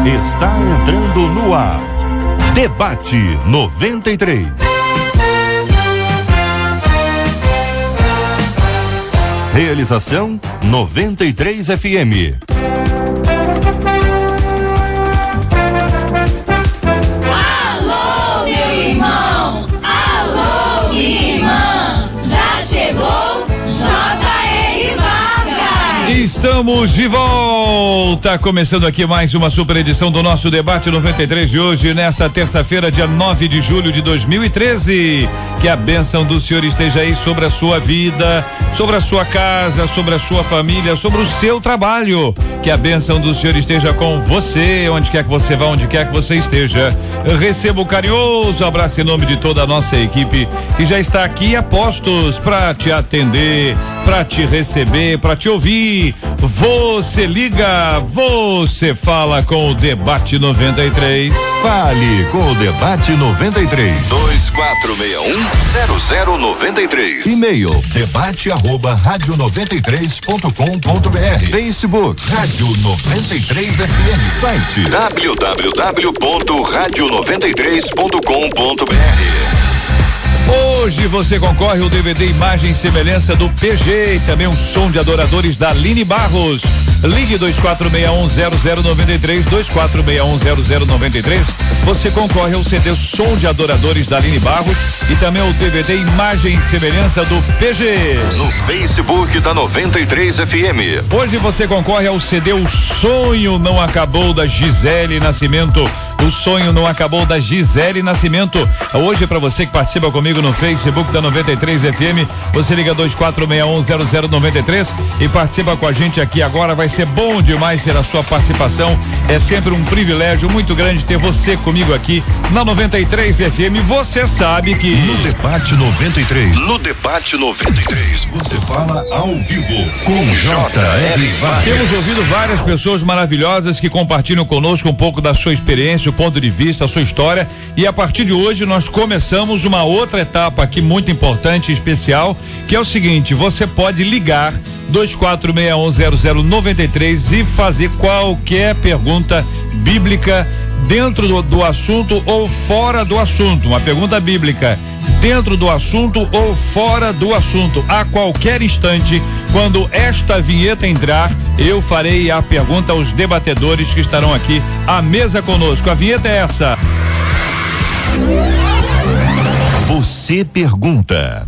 Está entrando no ar. Debate 93. Realização 93 FM. Alô, meu irmão! Alô, minha irmã! Já chegou J.R. Vargas! Estamos de volta, começando aqui mais uma super edição do nosso Debate 93 de hoje, nesta terça-feira, dia 9 de julho de 2013. Que a bênção do Senhor esteja aí sobre a sua vida, sobre a sua casa, sobre a sua família, sobre o seu trabalho. Que a bênção do Senhor esteja com você, onde quer que você vá, onde quer que você esteja. Eu recebo um carinhoso abraço em nome de toda a nossa equipe que já está aqui a postos para te atender, para te receber, para te ouvir. Você liga, você fala com o Debate 93. Fale com o Debate 93. 2461-0093. E-mail debate@radio93.com.br. Facebook Rádio 93 FM. Site www.radio93.com.br. Hoje você concorre ao DVD Imagem e Semelhança do PG e também um som de adoradores da Aline Barros. Ligue 2461-0093, 2461-0093. Você concorre ao CD Som de Adoradores da Aline Barros e também ao DVD Imagem e Semelhança do PG. No Facebook da 93 FM. Hoje você concorre ao CD O Sonho Não Acabou da Gisele Nascimento. O Sonho Não Acabou da Gisele Nascimento. Hoje, para você que participa comigo no Facebook da 93 FM, você liga 2461-0093 e participa com a gente aqui agora. Vai ser bom demais ter a sua participação. É sempre um privilégio muito grande ter você comigo aqui na 93 FM. Você sabe que no Debate 93. No Debate 93. Você fala ao vivo com J.R. Vargas. Temos ouvido várias pessoas maravilhosas que compartilham conosco um pouco da sua experiência, o ponto de vista, a sua história, e a partir de hoje nós começamos uma outra etapa aqui muito importante e especial, que é o seguinte: você pode ligar 2461-0093 e fazer qualquer pergunta bíblica dentro do assunto ou fora do assunto, uma pergunta bíblica dentro do assunto ou fora do assunto. A qualquer instante, quando esta vinheta entrar, eu farei a pergunta aos debatedores que estarão aqui à mesa conosco. A vinheta é essa. Você pergunta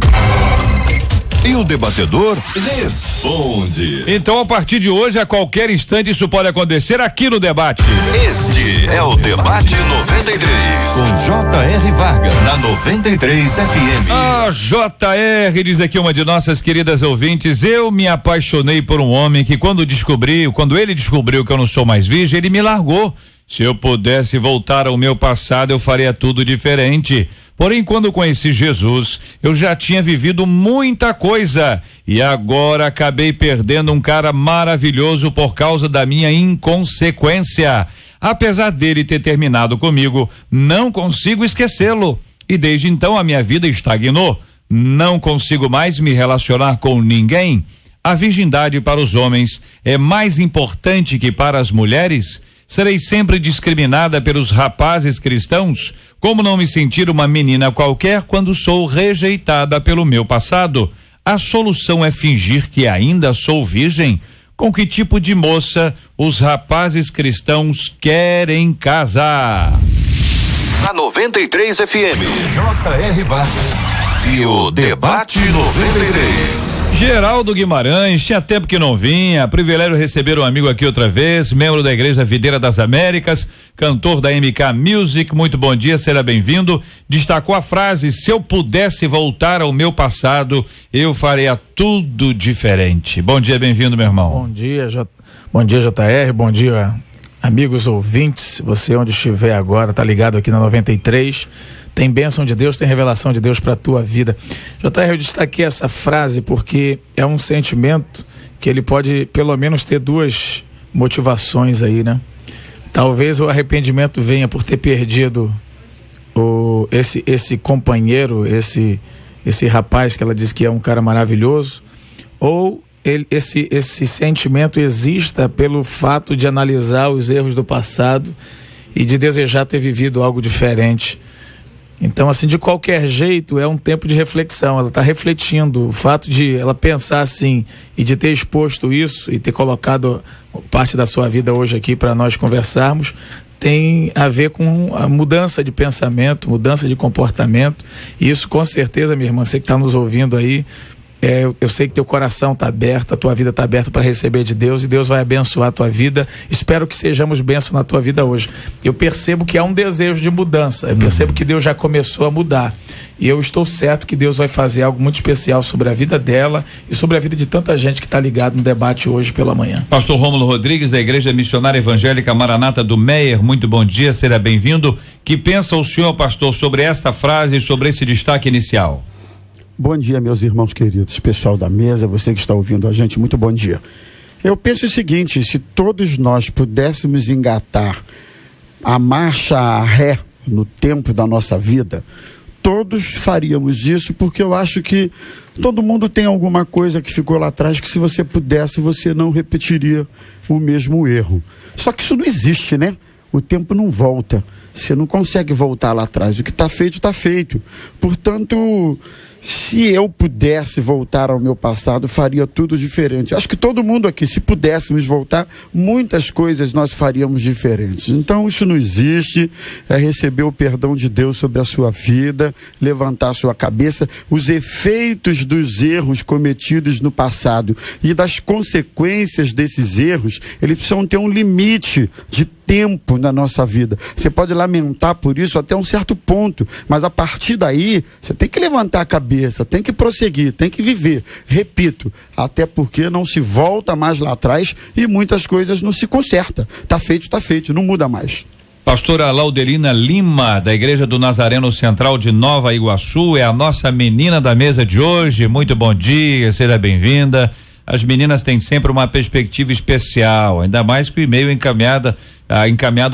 e o debatedor responde. Então, a partir de hoje, a qualquer instante, isso pode acontecer aqui no debate. Este é o Debate 93. Com J.R. Vargas, na 93 FM. Ah, J.R., diz aqui uma de nossas queridas ouvintes: eu me apaixonei por um homem que quando ele descobriu que eu não sou mais virgem, ele me largou. Se eu pudesse voltar ao meu passado, eu faria tudo diferente. Porém, quando conheci Jesus, eu já tinha vivido muita coisa e agora acabei perdendo um cara maravilhoso por causa da minha inconsequência. Apesar dele ter terminado comigo, não consigo esquecê-lo. E desde então a minha vida estagnou. Não consigo mais me relacionar com ninguém. A virgindade para os homens é mais importante que para as mulheres? Serei sempre discriminada pelos rapazes cristãos? Como não me sentir uma menina qualquer quando sou rejeitada pelo meu passado? A solução é fingir que ainda sou virgem? Com que tipo de moça os rapazes cristãos querem casar? Na 93 FM. J.R. Vargas E o Debate 93. Geraldo Guimarães, tinha tempo que não vinha, privilégio receber um amigo aqui outra vez, membro da Igreja Videira das Américas, cantor da MK Music, muito bom dia, seja bem-vindo. Destacou a frase: se eu pudesse voltar ao meu passado, eu faria tudo diferente. Bom dia, bem-vindo, meu irmão. Bom dia, JR, bom dia, amigos ouvintes, você onde estiver agora, tá ligado aqui na 93, tem bênção de Deus, tem revelação de Deus para a tua vida. JR, eu destaquei essa frase porque é um sentimento que ele pode pelo menos ter duas motivações aí, né? Talvez o arrependimento venha por ter perdido esse companheiro, esse rapaz que ela diz que é um cara maravilhoso, ou esse sentimento exista pelo fato de analisar os erros do passado e de desejar ter vivido algo diferente. Então, assim, de qualquer jeito, é um tempo de reflexão. Ela está refletindo. O fato de ela pensar assim e de ter exposto isso e ter colocado parte da sua vida hoje aqui para nós conversarmos, tem a ver com a mudança de pensamento, mudança de comportamento. E isso, com certeza, minha irmã, você que está nos ouvindo aí, eu sei que teu coração está aberto, a tua vida está aberta para receber de Deus, e Deus vai abençoar a tua vida. Espero que sejamos bênção na tua vida hoje. Eu percebo que há um desejo de mudança, eu percebo que Deus já começou a mudar, e eu estou certo que Deus vai fazer algo muito especial sobre a vida dela e sobre a vida de tanta gente que está ligado no debate hoje pela manhã. Pastor Rômulo Rodrigues, da Igreja Missionária Evangélica Maranata do Meier, muito bom dia, seja bem-vindo. Que pensa o senhor, pastor, sobre esta frase e sobre esse destaque inicial? Bom dia, meus irmãos queridos, pessoal da mesa, você que está ouvindo a gente, muito bom dia. Eu penso o seguinte: se todos nós pudéssemos engatar a marcha a ré no tempo da nossa vida, todos faríamos isso, porque eu acho que todo mundo tem alguma coisa que ficou lá atrás que, se você pudesse, você não repetiria o mesmo erro. Só que isso não existe, né? O tempo não volta, você não consegue voltar lá atrás, o que está feito, está feito. Portanto, se eu pudesse voltar ao meu passado, faria tudo diferente. Acho que todo mundo aqui, se pudéssemos voltar, muitas coisas nós faríamos diferentes. Então, isso não existe. É receber o perdão de Deus sobre a sua vida, levantar a sua cabeça. Os efeitos dos erros cometidos no passado e das consequências desses erros, eles precisam ter um limite de tempo na nossa vida. Você pode lamentar por isso até um certo ponto, mas a partir daí, você tem que levantar a cabeça, tem que prosseguir, tem que viver. Repito, até porque não se volta mais lá atrás e muitas coisas não se consertam. Tá feito, não muda mais. Pastora Laudelina Lima, da Igreja do Nazareno Central de Nova Iguaçu, é a nossa menina da mesa de hoje. Muito bom dia, seja bem-vinda. As meninas têm sempre uma perspectiva especial, ainda mais que o e-mail encaminhado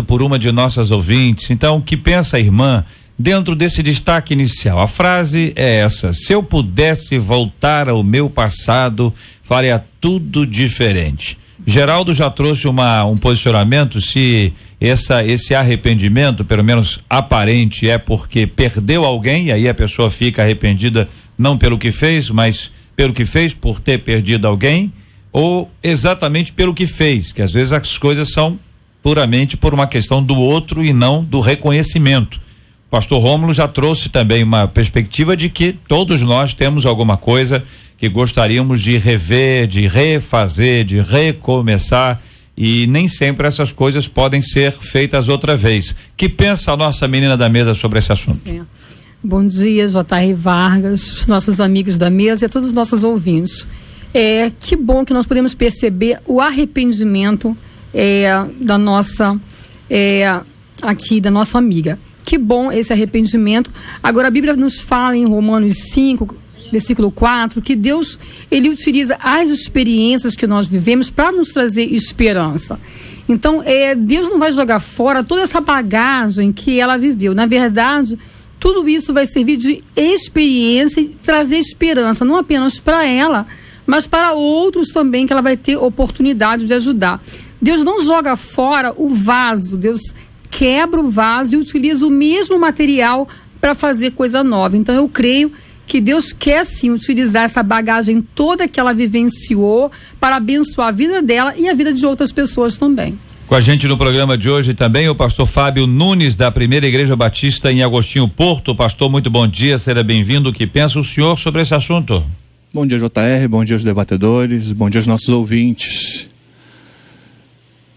por uma de nossas ouvintes. Então, o que pensa a irmã dentro desse destaque inicial? A frase é essa: se eu pudesse voltar ao meu passado, faria tudo diferente. Geraldo já trouxe um posicionamento se esse arrependimento, pelo menos aparente, é porque perdeu alguém, e aí a pessoa fica arrependida não pelo que fez, mas pelo que fez por ter perdido alguém, ou exatamente pelo que fez, que às vezes as coisas são puramente por uma questão do outro e não do reconhecimento. O pastor Rômulo já trouxe também uma perspectiva de que todos nós temos alguma coisa que gostaríamos de rever, de refazer, de recomeçar, e nem sempre essas coisas podem ser feitas outra vez. Que pensa a nossa menina da mesa sobre esse assunto? Sim. Bom dia, J.R. Vargas, os nossos amigos da mesa e a todos os nossos ouvintes. Que bom que nós podemos perceber o arrependimento da nossa amiga. Que bom esse arrependimento. Agora, a Bíblia nos fala em Romanos 5, versículo 4, que Deus, ele utiliza as experiências que nós vivemos para nos trazer esperança. Então, Deus não vai jogar fora toda essa bagagem que ela viveu. Na verdade, tudo isso vai servir de experiência e trazer esperança, não apenas para ela, mas para outros também, que ela vai ter oportunidade de ajudar. Deus não joga fora o vaso, Deus quebra o vaso e utiliza o mesmo material para fazer coisa nova. Então, eu creio que Deus quer sim utilizar essa bagagem toda que ela vivenciou para abençoar a vida dela e a vida de outras pessoas também. Com a gente no programa de hoje também o pastor Fábio Nunes, da Primeira Igreja Batista em Agostinho Porto. Pastor, muito bom dia, seja bem-vindo. O que pensa o senhor sobre esse assunto? Bom dia, JR, bom dia aos debatedores, bom dia aos nossos ouvintes.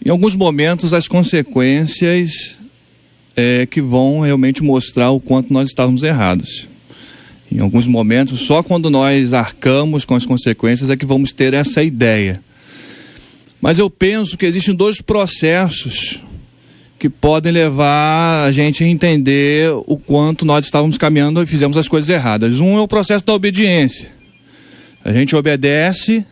Em alguns momentos, as consequências que vão realmente mostrar o quanto nós estávamos errados. Em alguns momentos, só quando nós arcamos com as consequências é que vamos ter essa ideia. Mas eu penso que existem dois processos que podem levar a gente a entender o quanto nós estávamos caminhando e fizemos as coisas erradas. Um é o processo da obediência. A gente obedece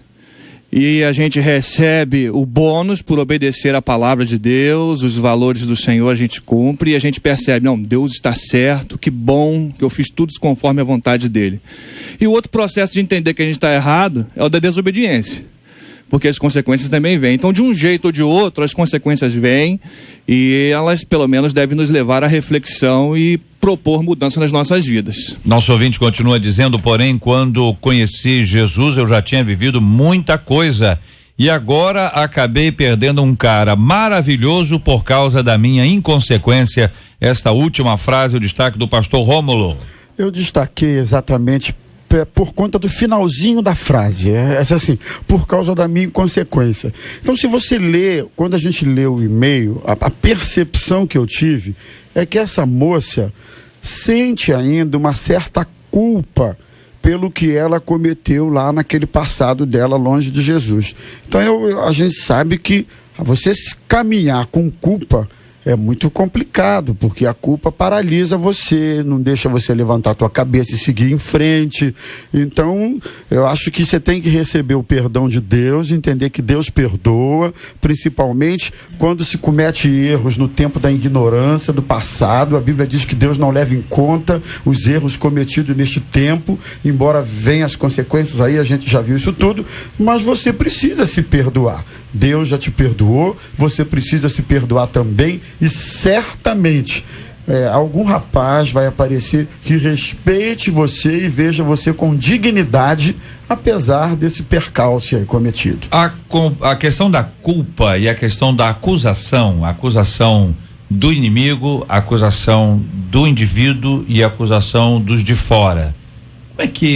e a gente recebe o bônus por obedecer a palavra de Deus, os valores do Senhor a gente cumpre e a gente percebe, não, Deus está certo, que bom que eu fiz tudo conforme a vontade dele. E o outro processo de entender que a gente está errado é o da desobediência. porque as consequências também vêm. Então, de um jeito ou de outro, as consequências vêm e elas, pelo menos, devem nos levar à reflexão e propor mudança nas nossas vidas. Nosso ouvinte continua dizendo, porém, quando conheci Jesus, eu já tinha vivido muita coisa e agora acabei perdendo um cara maravilhoso por causa da minha inconsequência. Esta última frase, o destaque do pastor Rômulo. Eu destaquei exatamente por conta do finalzinho da frase, assim, por causa da minha inconsequência. Então, se você lê, quando a gente lê o e-mail, a percepção que eu tive é que essa moça sente ainda uma certa culpa pelo que ela cometeu lá naquele passado dela longe de Jesus. Então, a gente sabe que você caminhar com culpa é muito complicado, porque a culpa paralisa você, não deixa você levantar a tua cabeça e seguir em frente. Então, eu acho que você tem que receber o perdão de Deus, entender que Deus perdoa, principalmente quando se comete erros no tempo da ignorância, do passado. A Bíblia diz que Deus não leva em conta os erros cometidos neste tempo, embora venham as consequências aí, a gente já viu isso tudo, mas você precisa se perdoar. Deus já te perdoou, você precisa se perdoar também. E certamente algum rapaz vai aparecer que respeite você e veja você com dignidade, apesar desse percalço aí cometido. A questão da culpa e a questão da acusação, a acusação do inimigo, a acusação do indivíduo e a acusação dos de fora.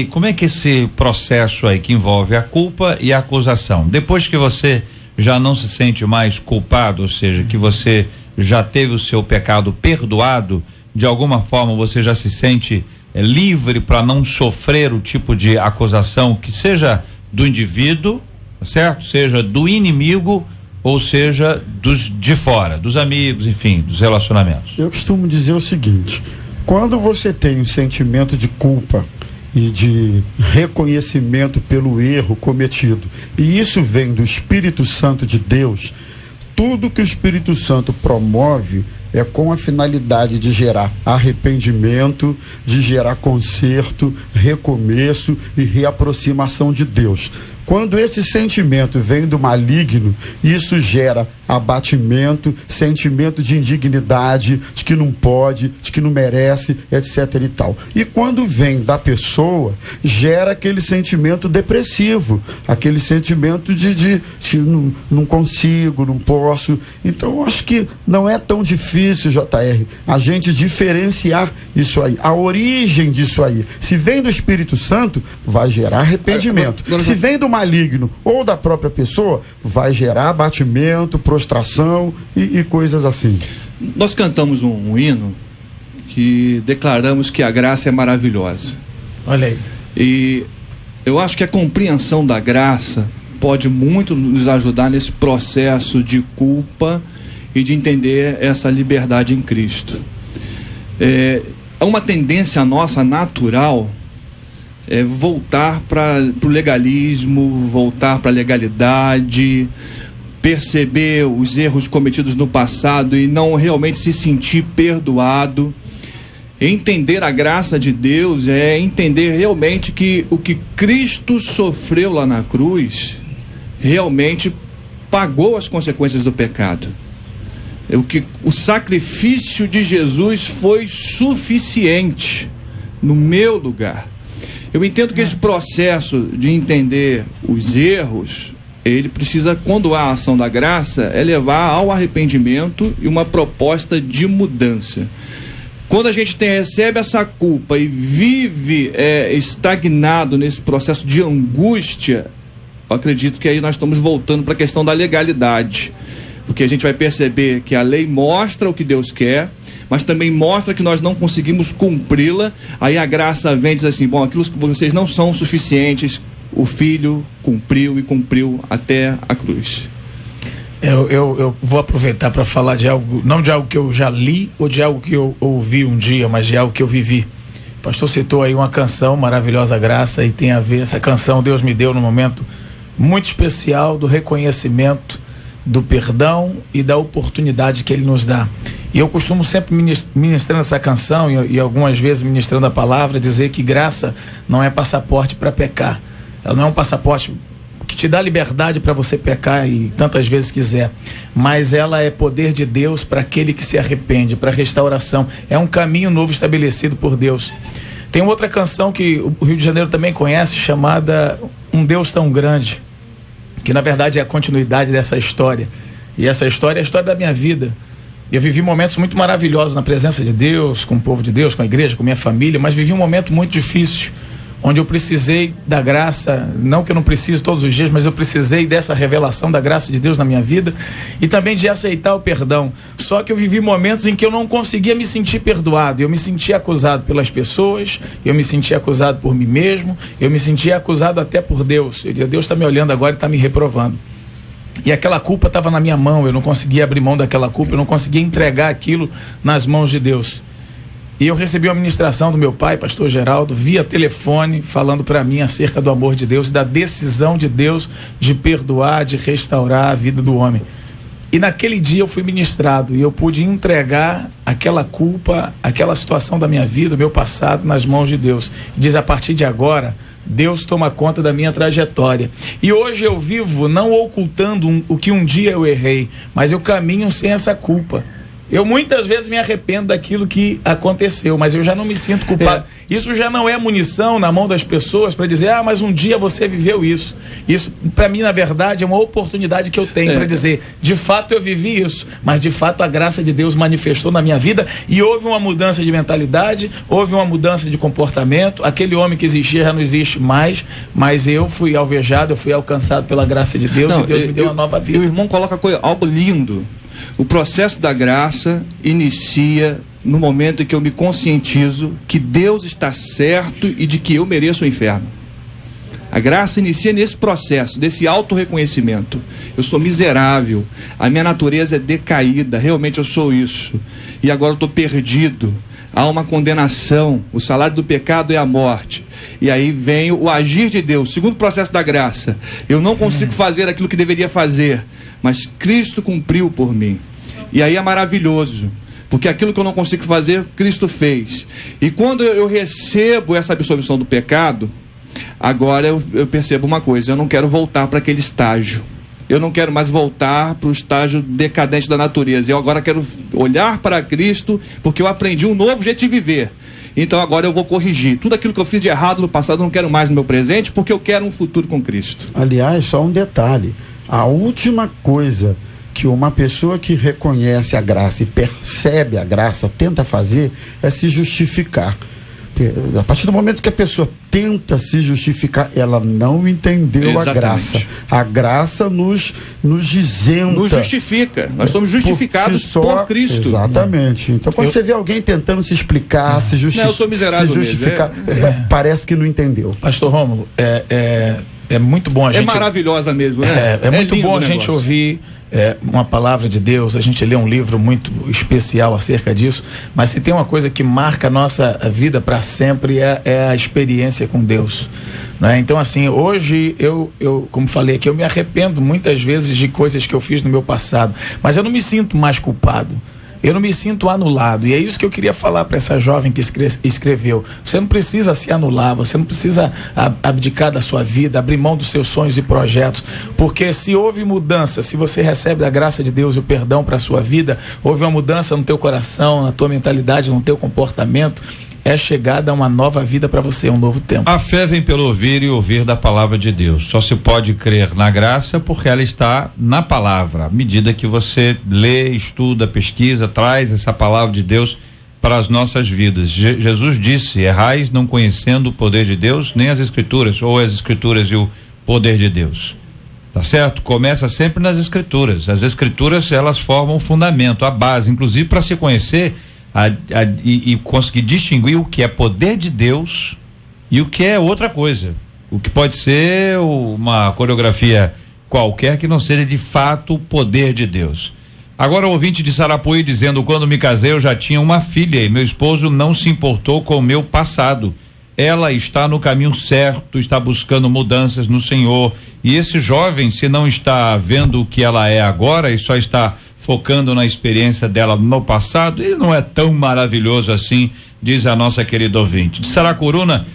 Como é que esse processo aí que envolve a culpa e a acusação, depois que você já não se sente mais culpado, ou seja, que você já teve o seu pecado perdoado, de alguma forma você já se sente livre para não sofrer o tipo de acusação que seja do indivíduo, certo? Seja do inimigo ou seja dos de fora, dos amigos, enfim, dos relacionamentos. Eu costumo dizer o seguinte: quando você tem um sentimento de culpa e de reconhecimento pelo erro cometido, e isso vem do Espírito Santo de Deus, tudo que o Espírito Santo promove é com a finalidade de gerar arrependimento, de gerar conserto, recomeço e reaproximação de Deus. Quando esse sentimento vem do maligno, isso gera abatimento, sentimento de indignidade, de que não pode, de que não merece, etc. e tal. E quando vem da pessoa, gera aquele sentimento depressivo, aquele sentimento de não consigo, não posso. Então, eu acho que não é tão difícil, JR, a gente diferenciar isso aí, a origem disso aí. Se vem do Espírito Santo, vai gerar arrependimento. Se vem do maligno ou da própria pessoa, vai gerar abatimento, prostração e coisas assim. Nós cantamos um hino que declaramos que a graça é maravilhosa. Olha aí. E eu acho que a compreensão da graça pode muito nos ajudar nesse processo de culpa e de entender essa liberdade em Cristo. É uma tendência nossa natural voltar para o legalismo, voltar para a legalidade, perceber os erros cometidos no passado e não realmente se sentir perdoado. Entender a graça de Deus é entender realmente que o que Cristo sofreu lá na cruz realmente pagou as consequências do pecado. O sacrifício de Jesus foi suficiente no meu lugar. Eu entendo que esse processo de entender os erros, ele precisa, quando há a ação da graça, levar ao arrependimento e uma proposta de mudança. Quando a gente recebe essa culpa e vive estagnado nesse processo de angústia, eu acredito que aí nós estamos voltando para a questão da legalidade. Porque a gente vai perceber que a lei mostra o que Deus quer, mas também mostra que nós não conseguimos cumpri-la. Aí a graça vem e diz assim: bom, aquilo que vocês não são suficientes, o Filho cumpriu e cumpriu até a cruz. Eu vou aproveitar para falar de algo, não de algo que eu já li ou de algo que eu ouvi um dia, mas de algo que eu vivi. O pastor citou aí uma canção, Maravilhosa Graça, e tem a ver, essa canção Deus me deu num momento muito especial do reconhecimento, do perdão e da oportunidade que ele nos dá. E eu costumo sempre ministrando essa canção e algumas vezes ministrando a palavra, dizer que graça não é passaporte para pecar. Ela não é um passaporte que te dá liberdade para você pecar e tantas vezes quiser, mas ela é poder de Deus para aquele que se arrepende, para restauração. É um caminho novo estabelecido por Deus. Tem outra canção que o Rio de Janeiro também conhece, chamada Um Deus Tão Grande, que na verdade é a continuidade dessa história. E essa história é a história da minha vida. Eu vivi momentos muito maravilhosos na presença de Deus, com o povo de Deus, com a igreja, com minha família, mas vivi um momento muito difícil, onde eu precisei da graça, não que eu não preciso todos os dias, mas eu precisei dessa revelação da graça de Deus na minha vida e também de aceitar o perdão. Só que eu vivi momentos em que eu não conseguia me sentir perdoado, eu me sentia acusado pelas pessoas, eu me sentia acusado por mim mesmo, eu me sentia acusado até por Deus. Eu dizia, Deus está me olhando agora e está me reprovando. E aquela culpa estava na minha mão, eu não conseguia abrir mão daquela culpa, eu não conseguia entregar aquilo nas mãos de Deus. E eu recebi uma ministração do meu pai, pastor Geraldo, via telefone, falando para mim acerca do amor de Deus e da decisão de Deus de perdoar, de restaurar a vida do homem. E naquele dia eu fui ministrado e eu pude entregar aquela culpa, aquela situação da minha vida, do meu passado, nas mãos de Deus. E diz, a partir de agora, Deus toma conta da minha trajetória. E hoje eu vivo não ocultando o que um dia eu errei, mas eu caminho sem essa culpa. Eu muitas vezes me arrependo daquilo que aconteceu, mas eu já não me sinto culpado. Isso já não é munição na mão das pessoas para dizer, mas um dia você viveu isso. Isso, para mim, na verdade, é uma oportunidade que eu tenho para dizer, de fato eu vivi isso, mas de fato a graça de Deus manifestou na minha vida e houve uma mudança de mentalidade, houve uma mudança de comportamento. Aquele homem que existia já não existe mais, mas eu fui alvejado, eu fui alcançado pela graça de Deus e Deus me deu uma nova vida. E o irmão coloca algo lindo. O processo da graça inicia no momento em que eu me conscientizo que Deus está certo e de que eu mereço o inferno. A graça inicia nesse processo, desse autorreconhecimento. Eu sou miserável, a minha natureza é decaída, realmente eu sou isso. E agora eu estou perdido. Há uma condenação, o salário do pecado é a morte. E aí vem o agir de Deus, segundo processo da graça. Eu não consigo fazer aquilo que deveria fazer, mas Cristo cumpriu por mim. E aí é maravilhoso, porque aquilo que eu não consigo fazer, Cristo fez. E quando eu recebo essa absolvição do pecado, agora eu percebo uma coisa, eu não quero voltar para aquele estágio. Eu não quero mais voltar para o estágio decadente da natureza. Eu agora quero olhar para Cristo, porque eu aprendi um novo jeito de viver. Então agora eu vou corrigir. Tudo aquilo que eu fiz de errado no passado eu não quero mais no meu presente, porque eu quero um futuro com Cristo. Aliás, só um detalhe. A última coisa que uma pessoa que reconhece a graça e percebe a graça tenta fazer é se justificar. A partir do momento que a pessoa tenta se justificar, ela não entendeu a graça. A graça nos isenta. Nos justifica. Nós somos justificados por Cristo. Exatamente. Então, quando você vê alguém tentando se explicar, se justificar, eu sou miserável, se justificar, parece que não entendeu. Pastor Rômulo, é muito bom a gente... É maravilhosa mesmo, né? É muito bom a gente ouvir uma palavra de Deus, a gente lê um livro muito especial acerca disso, mas se tem uma coisa que marca a nossa vida para sempre é a experiência com Deus, né? Então assim, hoje eu como falei aqui, eu me arrependo muitas vezes de coisas que eu fiz no meu passado, mas eu não me sinto mais culpado. Eu não me sinto anulado, e é isso que eu queria falar para essa jovem que escreveu. Você não precisa se anular, você não precisa abdicar da sua vida, abrir mão dos seus sonhos e projetos, porque se houve mudança, se você recebe a graça de Deus e o perdão para a sua vida, houve uma mudança no teu coração, na tua mentalidade, no teu comportamento, é chegada a uma nova vida para você, um novo tempo. A fé vem pelo ouvir e ouvir da palavra de Deus. Só se pode crer na graça porque ela está na palavra. À medida que você lê, estuda, pesquisa, traz essa palavra de Deus para as nossas vidas. Jesus disse, errais não conhecendo o poder de Deus, nem as escrituras, ou as escrituras e o poder de Deus. Tá certo? Começa sempre nas escrituras. As escrituras, elas formam o fundamento, a base, inclusive para se conhecer e conseguir distinguir o que é poder de Deus e o que é outra coisa, o que pode ser uma coreografia qualquer que não seja de fato o poder de Deus. Agora o ouvinte de Sarapuí dizendo, quando me casei eu já tinha uma filha e meu esposo não se importou com o meu passado. Ela está no caminho certo, está buscando mudanças no Senhor, e esse jovem, se não está vendo o que ela é agora e só está focando na experiência dela no passado, ele não é tão maravilhoso assim diz a nossa querida ouvinte. De Saracuruna,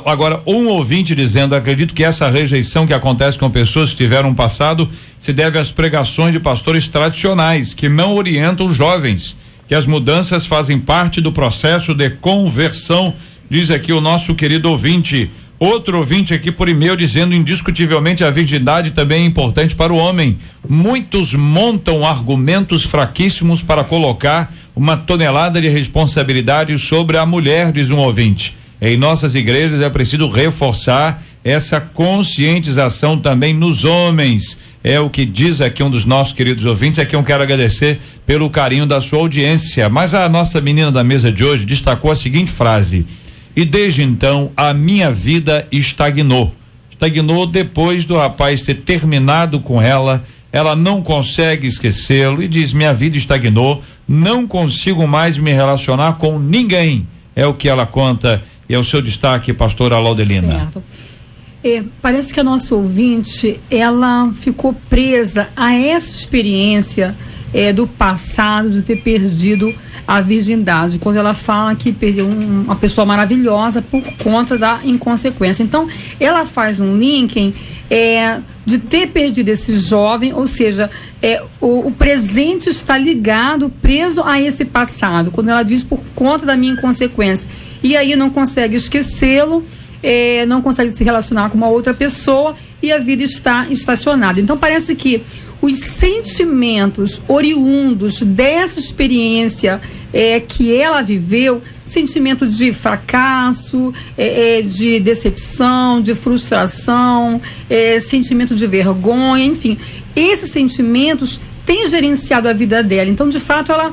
agora um ouvinte dizendo: acredito que essa rejeição que acontece com pessoas que tiveram um passado se deve às pregações de pastores tradicionais que não orientam jovens, que as mudanças fazem parte do processo de conversão, diz aqui o nosso querido ouvinte. Outro ouvinte aqui por e-mail dizendo: indiscutivelmente a virgindade também é importante para o homem. Muitos montam argumentos fraquíssimos para colocar uma tonelada de responsabilidade sobre a mulher, diz um ouvinte. Em nossas igrejas é preciso reforçar essa conscientização também nos homens. É o que diz aqui um dos nossos queridos ouvintes. Aqui eu quero agradecer pelo carinho da sua audiência. Mas a nossa menina da mesa de hoje destacou a seguinte frase: e desde então a minha vida estagnou. Estagnou depois do rapaz ter terminado com ela. Ela não consegue esquecê-lo e diz: minha vida estagnou, não consigo mais me relacionar com ninguém. É o que ela conta e é o seu destaque, pastora Laudelina. Certo. Parece que a nossa ouvinte, ela ficou presa a essa experiência do passado, de ter perdido a virgindade, quando ela fala que perdeu uma pessoa maravilhosa por conta da inconsequência. Então, ela faz um link de ter perdido esse jovem, ou seja, o presente está ligado, preso a esse passado, quando ela diz por conta da minha inconsequência, e aí não consegue esquecê-lo, não consegue se relacionar com uma outra pessoa e a vida está estacionada. Então parece que os sentimentos oriundos dessa experiência que ela viveu, sentimento de fracasso, de decepção, de frustração, sentimento de vergonha, enfim, esses sentimentos têm gerenciado a vida dela. Então, de fato, ela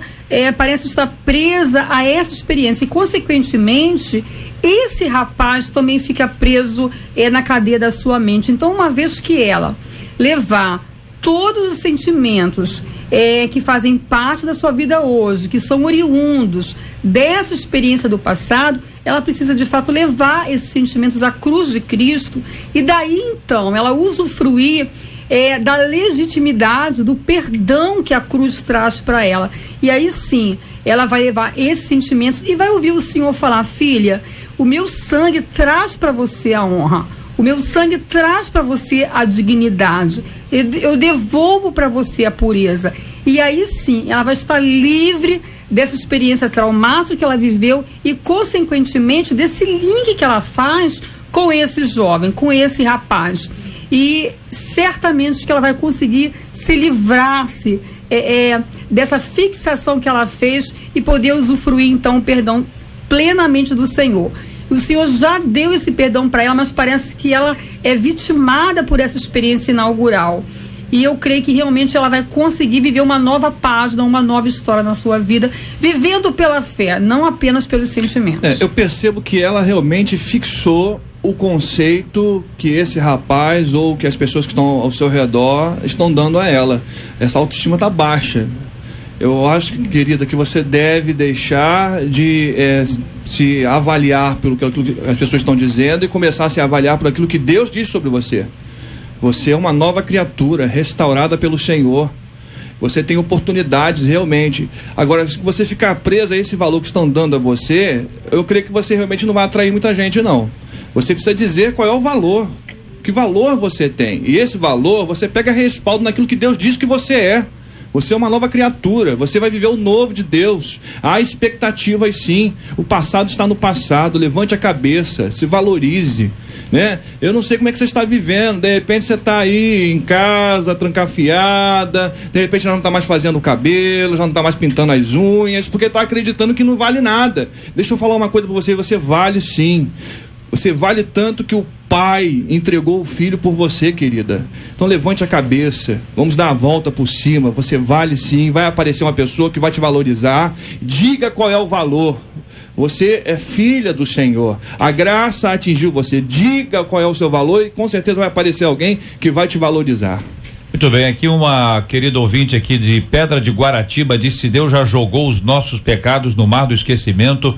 parece estar presa a essa experiência e, consequentemente, esse rapaz também fica preso na cadeia da sua mente. Então, uma vez que ela levar todos os sentimentos que fazem parte da sua vida hoje, que são oriundos dessa experiência do passado, ela precisa de fato levar esses sentimentos à cruz de Cristo e daí então ela usufruir da legitimidade, do perdão que a cruz traz para ela. E aí sim, ela vai levar esses sentimentos e vai ouvir o Senhor falar: filha, o meu sangue traz para você a honra. O meu sangue traz para você a dignidade. Eu devolvo para você a pureza. E aí sim, ela vai estar livre dessa experiência traumática que ela viveu e, consequentemente, desse link que ela faz com esse jovem, com esse rapaz. E certamente que ela vai conseguir se livrar-se dessa fixação que ela fez e poder usufruir, então, o perdão plenamente do Senhor. O Senhor já deu esse perdão para ela, mas parece que ela é vitimada por essa experiência inaugural. E eu creio que realmente ela vai conseguir viver uma nova página, uma nova história na sua vida, vivendo pela fé, não apenas pelos sentimentos. Eu percebo que ela realmente fixou o conceito que esse rapaz ou que as pessoas que estão ao seu redor estão dando a ela. Essa autoestima está baixa. Eu acho, querida, que você deve deixar de se avaliar pelo que as pessoas estão dizendo e começar a se avaliar por aquilo que Deus diz sobre você. Você é uma nova criatura, restaurada pelo Senhor. Você tem oportunidades realmente. Agora, se você ficar presa a esse valor que estão dando a você, eu creio que você realmente não vai atrair muita gente, não. Você precisa dizer qual é o valor. Que valor você tem. E esse valor, você pega respaldo naquilo que Deus diz que você é. Você é uma nova criatura, você vai viver o novo de Deus. Há expectativas sim, o passado está no passado, levante a cabeça, se valorize, né? Eu não sei como é que você está vivendo, de repente você está aí em casa, trancafiada, de repente já não está mais fazendo o cabelo, já não está mais pintando as unhas, porque está acreditando que não vale nada. Deixa eu falar uma coisa para você, você vale sim. Você vale tanto que o Pai entregou o Filho por você, querida. Então levante a cabeça, vamos dar a volta por cima. Você vale sim, vai aparecer uma pessoa que vai te valorizar. Diga qual é o valor. Você é filha do Senhor, a graça atingiu você. Diga qual é o seu valor e com certeza vai aparecer alguém que vai te valorizar. Muito bem, aqui uma querida ouvinte aqui de Pedra de Guaratiba disse: Deus já jogou os nossos pecados no mar do esquecimento.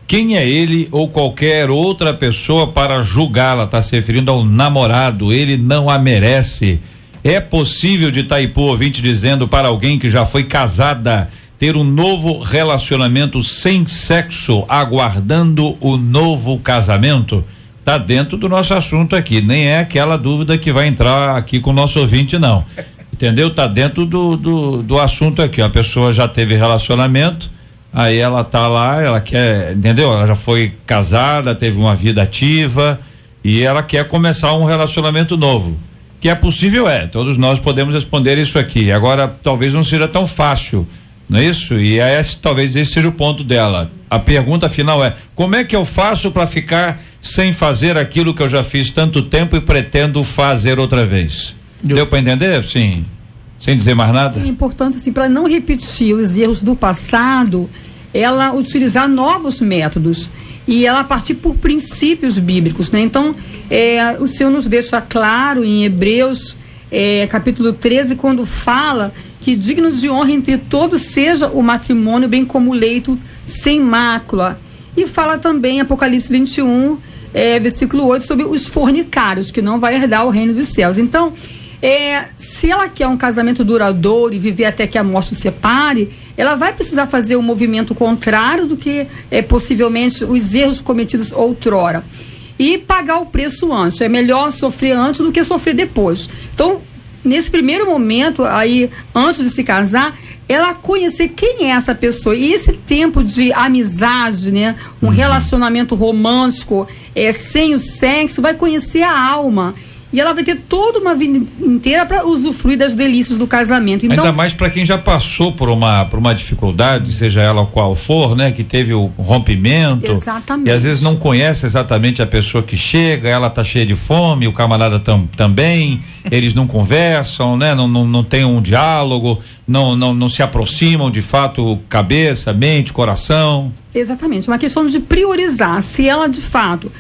Quem é ele ou qualquer outra pessoa para julgá-la? Está se referindo ao namorado, ele não a merece. É possível, de Itaipu, ouvinte dizendo para alguém que já foi casada, ter um novo relacionamento sem sexo, aguardando o novo casamento? Tá dentro do nosso assunto aqui, nem é aquela dúvida que vai entrar aqui com o nosso ouvinte, não. Entendeu? Tá dentro do assunto aqui. A pessoa já teve relacionamento, aí ela tá lá, ela quer, entendeu? Ela já foi casada, teve uma vida ativa e ela quer começar um relacionamento novo. Que é possível, todos nós podemos responder isso aqui. Agora, talvez não seja tão fácil, não é isso? E talvez esse seja o ponto dela. A pergunta final é: como é que eu faço para ficar sem fazer aquilo que eu já fiz tanto tempo e pretendo fazer outra vez? Deu para entender? Sim. Sem dizer mais nada? É importante, assim, para não repetir os erros do passado, ela utilizar novos métodos e ela partir por princípios bíblicos, né? Então, o Senhor nos deixa claro em Hebreus, capítulo 13, quando fala que digno de honra entre todos seja o matrimônio, bem como o leito sem mácula. E fala também, Apocalipse 21, versículo 8, sobre os fornicários, que não vai herdar o reino dos céus. Então, se ela quer um casamento duradouro e viver até que a morte o separe, ela vai precisar fazer um movimento contrário do que possivelmente os erros cometidos outrora e pagar o preço antes. É melhor sofrer antes do que sofrer depois. Então, nesse primeiro momento aí, antes de se casar, ela conhecer quem é essa pessoa, e esse tempo de amizade, né, um relacionamento romântico sem o sexo, vai conhecer a alma. E ela vai ter toda uma vida inteira para usufruir das delícias do casamento. Então, ainda mais para quem já passou por uma dificuldade, seja ela qual for, né? Que teve o rompimento. Exatamente. E às vezes não conhece exatamente a pessoa que chega, ela tá cheia de fome, o camarada também, eles não conversam, né? Não tem um diálogo, não se aproximam de fato, cabeça, mente, coração. Exatamente, uma questão de priorizar. Se ela de fato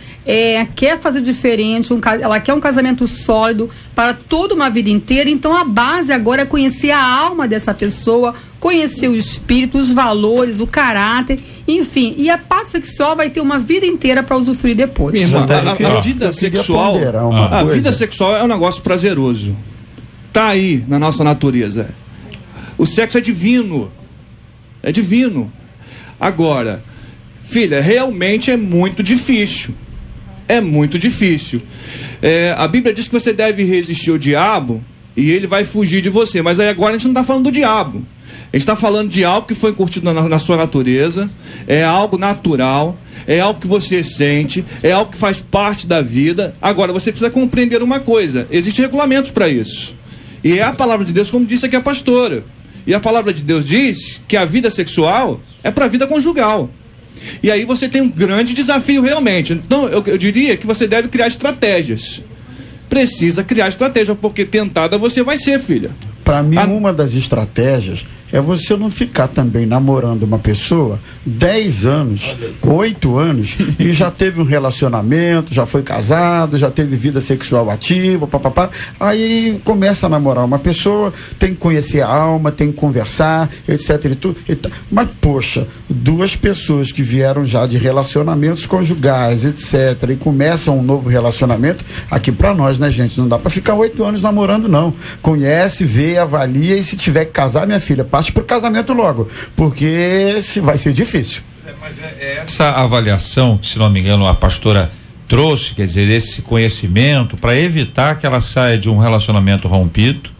quer fazer diferente, ela quer um casamento sólido para toda uma vida inteira, então a base agora é conhecer a alma dessa pessoa, conhecer o espírito, os valores, o caráter, enfim, e a parte sexual vai ter uma vida inteira para usufruir depois. A vida sexual, a vida sexual é um negócio prazeroso, tá aí na nossa natureza. O sexo é divino, agora, filha, realmente é muito difícil. A Bíblia diz que você deve resistir ao diabo e ele vai fugir de você. Mas aí agora a gente não está falando do diabo. A gente está falando de algo que foi incutido na sua natureza. É algo natural. É algo que você sente. É algo que faz parte da vida. Agora, você precisa compreender uma coisa. Existem regulamentos para isso. E é a palavra de Deus, como disse aqui a pastora. E a palavra de Deus diz que a vida sexual é para a vida conjugal. E aí você tem um grande desafio realmente. Então eu diria que você deve criar estratégias. Precisa criar estratégias, porque tentada você vai ser, filha. Para mim, uma das estratégias é você não ficar também namorando uma pessoa 10 anos, 8 anos, e já teve um relacionamento, já foi casado, já teve vida sexual ativa, papapá. Aí começa a namorar uma pessoa, tem que conhecer a alma, tem que conversar, etc. E tudo. Mas, poxa, duas pessoas que vieram já de relacionamentos conjugais, etc., e começam um novo relacionamento, aqui pra nós, né, gente? Não dá pra ficar 8 anos namorando, não. Conhece, vê, avalia, e se tiver que casar, minha filha, parte pro casamento logo, porque vai ser difícil. Mas essa avaliação, se não me engano, a pastora trouxe, quer dizer, esse conhecimento para evitar que ela saia de um relacionamento rompido,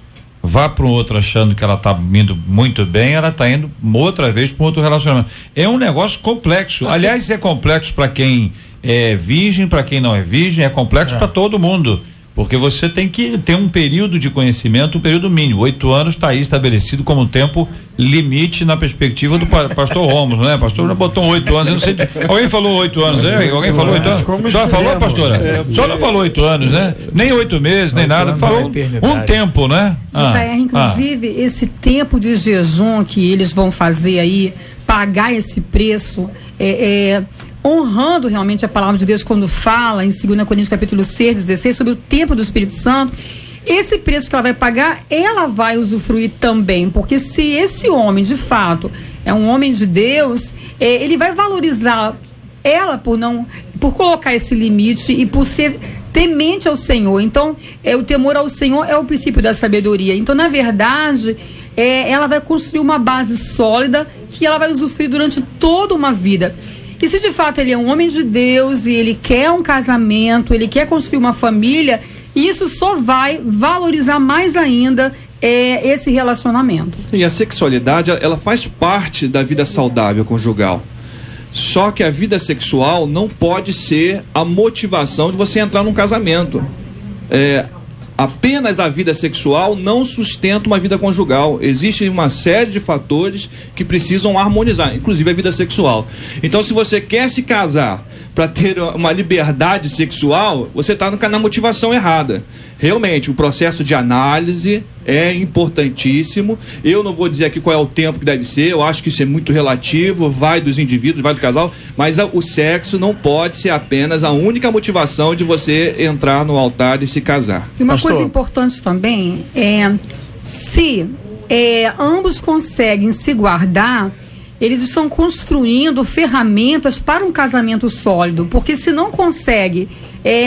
vá para um outro achando que ela está indo muito bem, ela está indo outra vez para um outro relacionamento. É um negócio complexo. Aliás, é complexo para quem é virgem, para quem não é virgem, é complexo para todo mundo. Porque você tem que ter um período de conhecimento, um período mínimo. 8 anos está aí estabelecido como tempo limite na perspectiva do pastor Rômulo, né? Pastor já botou 8 anos, eu não sei. Alguém falou 8 anos, né? Alguém falou 8 anos? Só falou, pastora? Só não falou 8 anos, né? Nem 8 meses, nem nada. Falou um tempo, né? Inclusive, esse tempo de jejum que eles vão fazer aí, pagar esse preço, honrando realmente a palavra de Deus quando fala em 2 Coríntios capítulo 6:16 sobre o tempo do Espírito Santo. Esse preço que ela vai pagar, ela vai usufruir também, porque se esse homem de fato é um homem de Deus, ele vai valorizar ela por colocar esse limite e por ser temente ao Senhor. Então, o temor ao Senhor é o princípio da sabedoria. Então, na verdade, ela vai construir uma base sólida que ela vai usufruir durante toda uma vida. E se de fato ele é um homem de Deus e ele quer um casamento, ele quer construir uma família, isso só vai valorizar mais ainda esse relacionamento. E a sexualidade, ela faz parte da vida saudável conjugal. Só que a vida sexual não pode ser a motivação de você entrar num casamento. Apenas a vida sexual não sustenta uma vida conjugal. Existe uma série de fatores que precisam harmonizar, inclusive a vida sexual. Então, se você quer se casar para ter uma liberdade sexual, você está na motivação errada. Realmente, o processo de análise é importantíssimo. Eu não vou dizer aqui qual é o tempo que deve ser, eu acho que isso é muito relativo, vai dos indivíduos, vai do casal, mas o sexo não pode ser apenas a única motivação de você entrar no altar e se casar. E uma coisa importante também se ambos conseguem se guardar, eles estão construindo ferramentas para um casamento sólido, porque se não consegue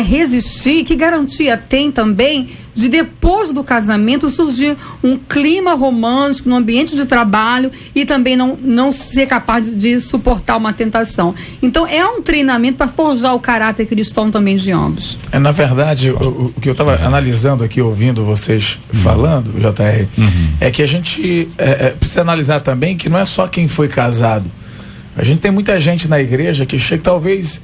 resistir, que garantia tem também de depois do casamento surgir um clima romântico no ambiente de trabalho e também não ser capaz de suportar uma tentação. Então é um treinamento para forjar o caráter cristão também de ambos. Na verdade, o que eu estava analisando aqui, ouvindo vocês falando, JR, é que a gente precisa analisar também que não é só quem foi casado. A gente tem muita gente na igreja que chega, talvez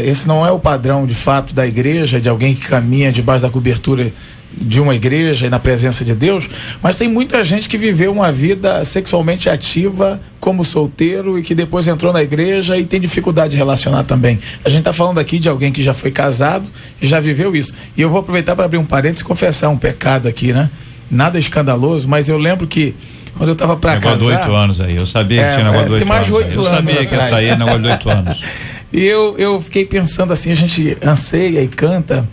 esse não é o padrão de fato da igreja, de alguém que caminha debaixo da cobertura de uma igreja e na presença de Deus, mas tem muita gente que viveu uma vida sexualmente ativa como solteiro e que depois entrou na igreja e tem dificuldade de relacionar também. A gente está falando aqui de alguém que já foi casado e já viveu isso. E eu vou aproveitar para abrir um parênteses e confessar um pecado aqui, né? Nada escandaloso, mas eu lembro que quando eu estava para casar... Negócio de 8 anos aí, eu sabia que tinha negócio de 8 anos. Tem mais de 8 anos. Eu sabia que ia sair negócio de 8 anos. E eu fiquei pensando assim, a gente anseia e canta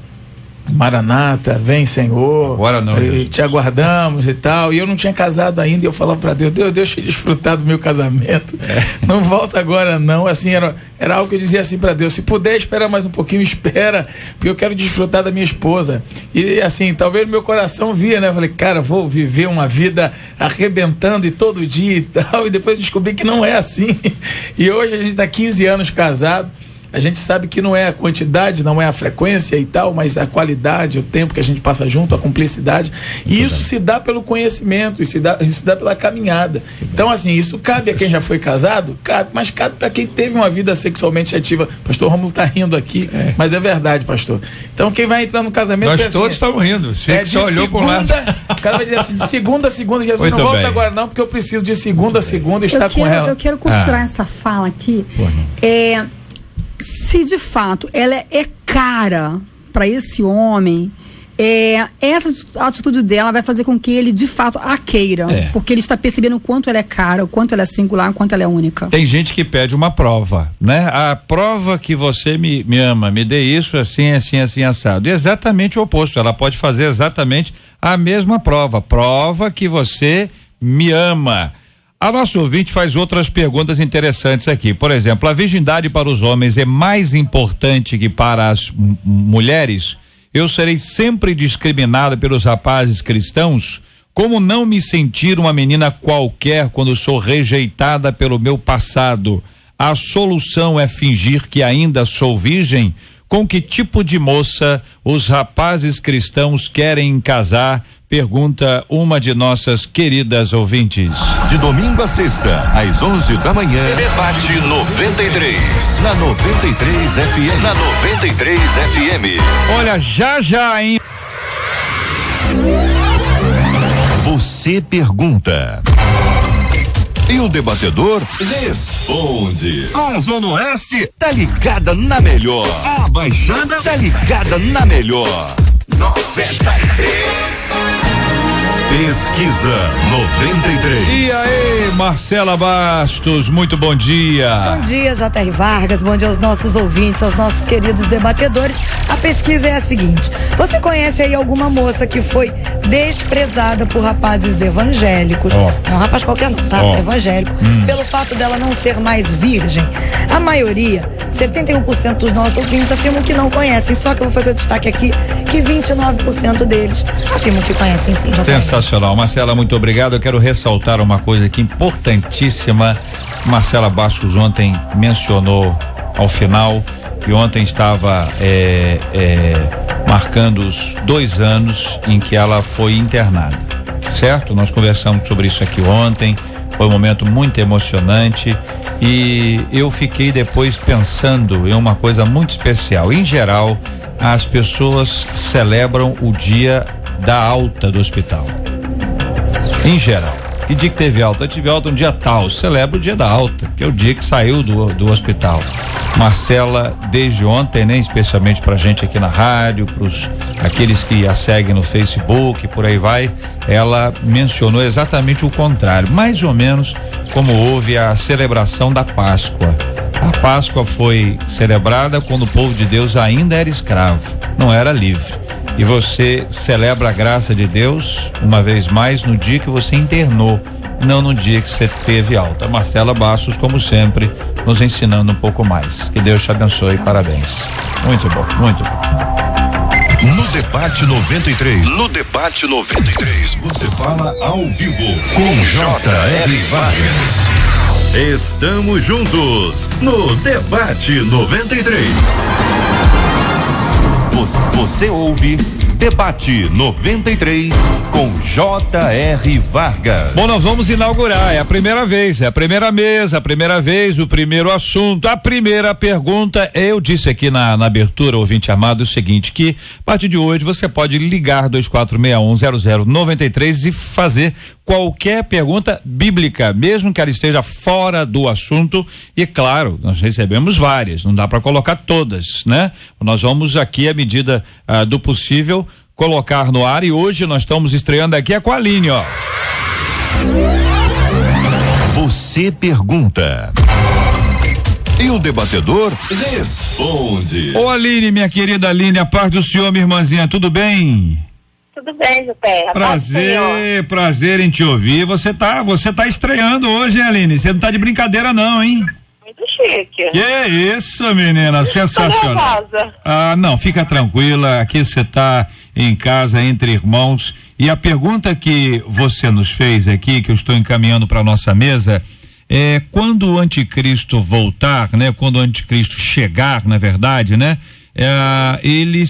Maranata, vem Senhor, agora não, te aguardamos e tal, e eu não tinha casado ainda, e eu falava para Deus, deixa eu desfrutar do meu casamento, não volta agora não, assim, era algo que eu dizia assim para Deus, se puder esperar mais um pouquinho, espera, porque eu quero desfrutar da minha esposa, e assim, talvez meu coração via, né, eu falei, cara, vou viver uma vida arrebentando e todo dia e tal, e depois eu descobri que não é assim, e hoje a gente está 15 anos casado. A gente sabe que não é a quantidade, não é a frequência e tal, mas a qualidade, o tempo que a gente passa junto, a cumplicidade. E isso se dá pelo conhecimento, isso se dá pela caminhada. Então, assim, isso cabe a quem já foi casado? Cabe, mas cabe para quem teve uma vida sexualmente ativa. Pastor Rômulo está rindo aqui, mas é verdade, pastor. Então, quem vai entrar no casamento... Nós todos estamos rindo. Você só olhou para um lado. O cara vai dizer assim, de segunda a segunda, Jesus, muito não volta bem. Agora não, porque eu preciso de segunda a segunda estar com ela. Eu quero costurar essa fala aqui. Se de fato ela é cara para esse homem, essa atitude dela vai fazer com que ele de fato a queira, porque ele está percebendo o quanto ela é cara, o quanto ela é singular, o quanto ela é única. Tem gente que pede uma prova, né? A prova que você me ama, me dê isso assim, assim, assim, assado. E exatamente o oposto, ela pode fazer exatamente a mesma prova que você me ama. A nossa ouvinte faz outras perguntas interessantes aqui. Por exemplo, a virgindade para os homens é mais importante que para as mulheres? Eu serei sempre discriminada pelos rapazes cristãos? Como não me sentir uma menina qualquer quando sou rejeitada pelo meu passado? A solução é fingir que ainda sou virgem? Com que tipo de moça os rapazes cristãos querem casar? Pergunta uma de nossas queridas ouvintes. De domingo a sexta, às 11 da manhã. Debate 93. Na 93 FM. Na 93 FM. Olha, já, hein? Você pergunta. E o debatedor responde. Com Zona Oeste, tá ligada na melhor. A Baixada tá ligada na melhor. 93. Pesquisa 93. E aí, Marcela Bastos, muito bom dia. Bom dia, J.R. Vargas, bom dia aos nossos ouvintes, aos nossos queridos debatedores. A pesquisa é a seguinte: você conhece aí alguma moça que foi desprezada por rapazes evangélicos? Não é um rapaz qualquer não, tá? Evangélico. Pelo fato dela não ser mais virgem. A maioria, 71% dos nossos ouvintes afirmam que não conhecem, só que eu vou fazer o destaque aqui que 29% deles afirmam que conhecem sim, J.R. Sensacional. Sensacional. Marcela, muito obrigado. Eu quero ressaltar uma coisa aqui importantíssima. Marcela Bastos ontem mencionou ao final que ontem estava marcando os 2 anos em que ela foi internada, certo? Nós conversamos sobre isso aqui ontem, foi um momento muito emocionante e eu fiquei depois pensando em uma coisa muito especial. Em geral, as pessoas celebram o dia da alta do hospital. Em geral. Que dia que teve alta? Eu tive alta um dia tal, celebra o dia da alta, que é o dia que saiu do hospital. Marcela, desde ontem, né, especialmente pra gente aqui na rádio, pros aqueles que a seguem no Facebook, por aí vai, ela mencionou exatamente o contrário, mais ou menos como houve a celebração da Páscoa. A Páscoa foi celebrada quando o povo de Deus ainda era escravo, não era livre. E você celebra a graça de Deus, uma vez mais, no dia que você internou, não no dia que você teve alta. Marcela Bastos, como sempre, nos ensinando um pouco mais. Que Deus te abençoe, parabéns. Muito bom, muito bom. No Debate 93. No Debate 93, você fala ao vivo com J.R. Vargas. Estamos juntos no Debate 93. Você ouve Debate 93 com J.R. Vargas. Bom, nós vamos inaugurar, é a primeira vez, é a primeira mesa, a primeira vez, o primeiro assunto, a primeira pergunta. Eu disse aqui na abertura, ouvinte amado, o seguinte, que a partir de hoje você pode ligar 24610093 e fazer qualquer pergunta bíblica, mesmo que ela esteja fora do assunto. E claro, nós recebemos várias, não dá para colocar todas, né? Nós vamos aqui, à medida do possível, colocar no ar, e hoje nós estamos estreando aqui com a Aline, ó. Você pergunta e o debatedor responde. Ô Aline, minha querida Aline, a paz do senhor, minha irmãzinha, tudo bem? Tudo bem, Jupé. Prazer em te ouvir. Você tá estreando hoje, hein, Aline? Você não tá de brincadeira não, hein? Muito chique. Que isso, menina, sensacional. Tô nervosa. Não, fica tranquila, aqui você tá em casa entre irmãos, e a pergunta que você nos fez aqui, que eu estou encaminhando para nossa mesa, é quando o anticristo voltar, né? Quando o anticristo chegar, na verdade, né? Ele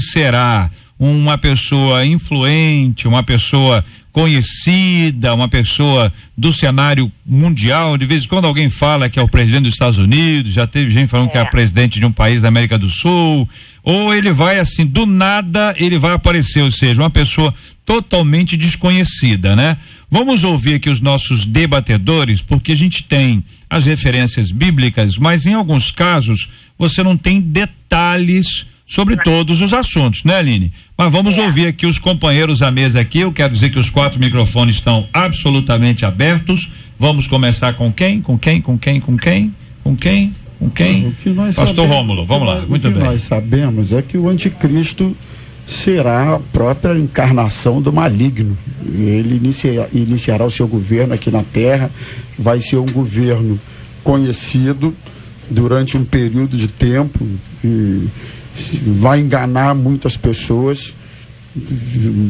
será uma pessoa influente, uma pessoa conhecida, uma pessoa do cenário mundial. De vez em quando alguém fala que é o presidente dos Estados Unidos, já teve gente falando que é presidente de um país da América do Sul, ou ele vai assim, do nada ele vai aparecer, ou seja, uma pessoa totalmente desconhecida, né? Vamos ouvir aqui os nossos debatedores, porque a gente tem as referências bíblicas, mas em alguns casos você não tem detalhes sobre todos os assuntos, né, Aline? Mas vamos ouvir aqui os companheiros à mesa aqui. Eu quero dizer que os 4 microfones estão absolutamente abertos. Vamos começar com quem? Pastor Rômulo, vamos lá. Muito bem. O que nós sabemos é que o anticristo será a própria encarnação do maligno. Ele iniciará o seu governo aqui na Terra, vai ser um governo conhecido durante um período de tempo e vai enganar muitas pessoas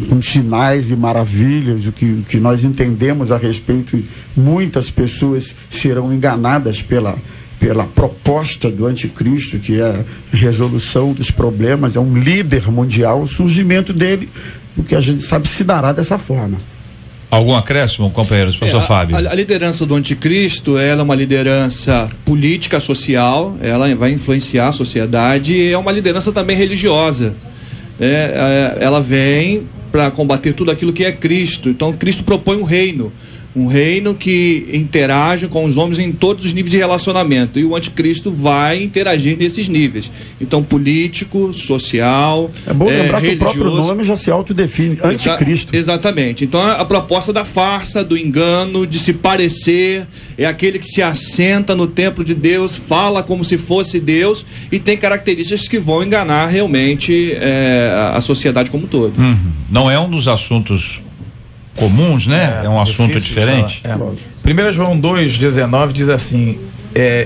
com sinais e maravilhas. O que nós entendemos a respeito, muitas pessoas serão enganadas pela proposta do anticristo, que é a resolução dos problemas, é um líder mundial. O surgimento dele, o que a gente sabe, se dará dessa forma. Algum acréscimo, companheiros? Professor Fábio. A liderança do anticristo, ela é uma liderança política, social, ela vai influenciar a sociedade, e é uma liderança também religiosa. Ela vem para combater tudo aquilo que é Cristo. Então Cristo propõe um reino que interage com os homens em todos os níveis de relacionamento, e o anticristo vai interagir nesses níveis. Então, político, social, é bom lembrar religioso, que o próprio nome já se autodefine, anticristo. Exatamente. Então, a proposta da farsa, do engano, de se parecer, é aquele que se assenta no templo de Deus, fala como se fosse Deus, e tem características que vão enganar realmente a sociedade como um todo. Não é um dos assuntos comuns, né? É um assunto diferente. 1 João 2,19 diz assim: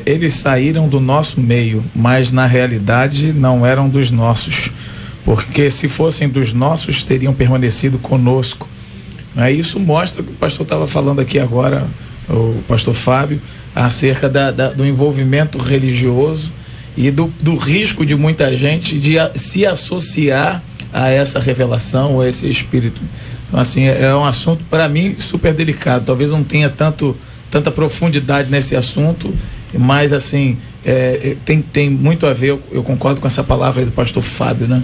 eles saíram do nosso meio, mas na realidade não eram dos nossos, porque se fossem dos nossos teriam permanecido conosco, Isso mostra o que o pastor estava falando aqui agora, o pastor Fábio, acerca do envolvimento religioso e do risco de muita gente de se associar a essa revelação, a esse espírito. Então, assim, é um assunto, para mim, super delicado. Talvez não tenha tanta profundidade nesse assunto, mas, assim, tem muito a ver, eu concordo com essa palavra aí do pastor Fábio, né?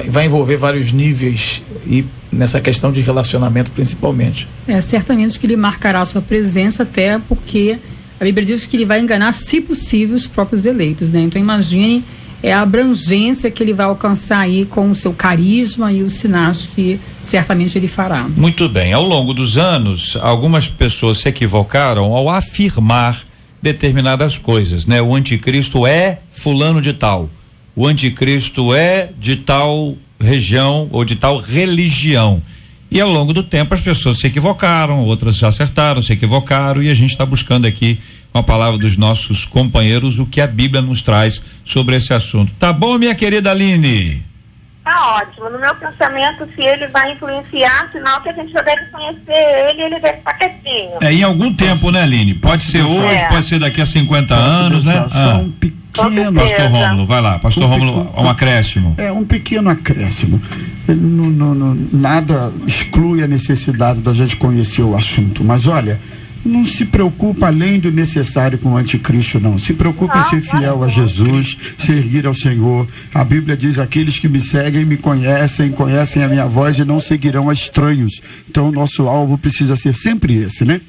Vai envolver vários níveis e nessa questão de relacionamento, principalmente. Certamente que ele marcará a sua presença, até porque a Bíblia diz que ele vai enganar, se possível, os próprios eleitos, né? Então, imagine a abrangência que ele vai alcançar aí com o seu carisma e os sinais que certamente ele fará. Muito bem. Ao longo dos anos, algumas pessoas se equivocaram ao afirmar determinadas coisas, né? O anticristo é fulano de tal. O anticristo é de tal região ou de tal religião. E ao longo do tempo as pessoas se equivocaram, outras já acertaram, se equivocaram, e a gente está buscando aqui, com a palavra dos nossos companheiros, o que a Bíblia nos traz sobre esse assunto. Tá bom, minha querida Aline? Tá ótimo. No meu pensamento, se ele vai influenciar, sinal que a gente já deve conhecer ele deve estar quietinho. Em algum tempo, né, Aline? Pode ser hoje, pode ser daqui a 50 anos, né? Pequeno, pastor Rômulo, vai lá, pastor Rômulo, um acréscimo. Um pequeno acréscimo. Nada exclui a necessidade da gente conhecer o assunto, mas olha, não se preocupa além do necessário com o anticristo, não. Se preocupa em ser fiel a Jesus, servir ao Senhor. A Bíblia diz: aqueles que me seguem me conhecem a minha voz e não seguirão a estranhos. Então o nosso alvo precisa ser sempre esse, né?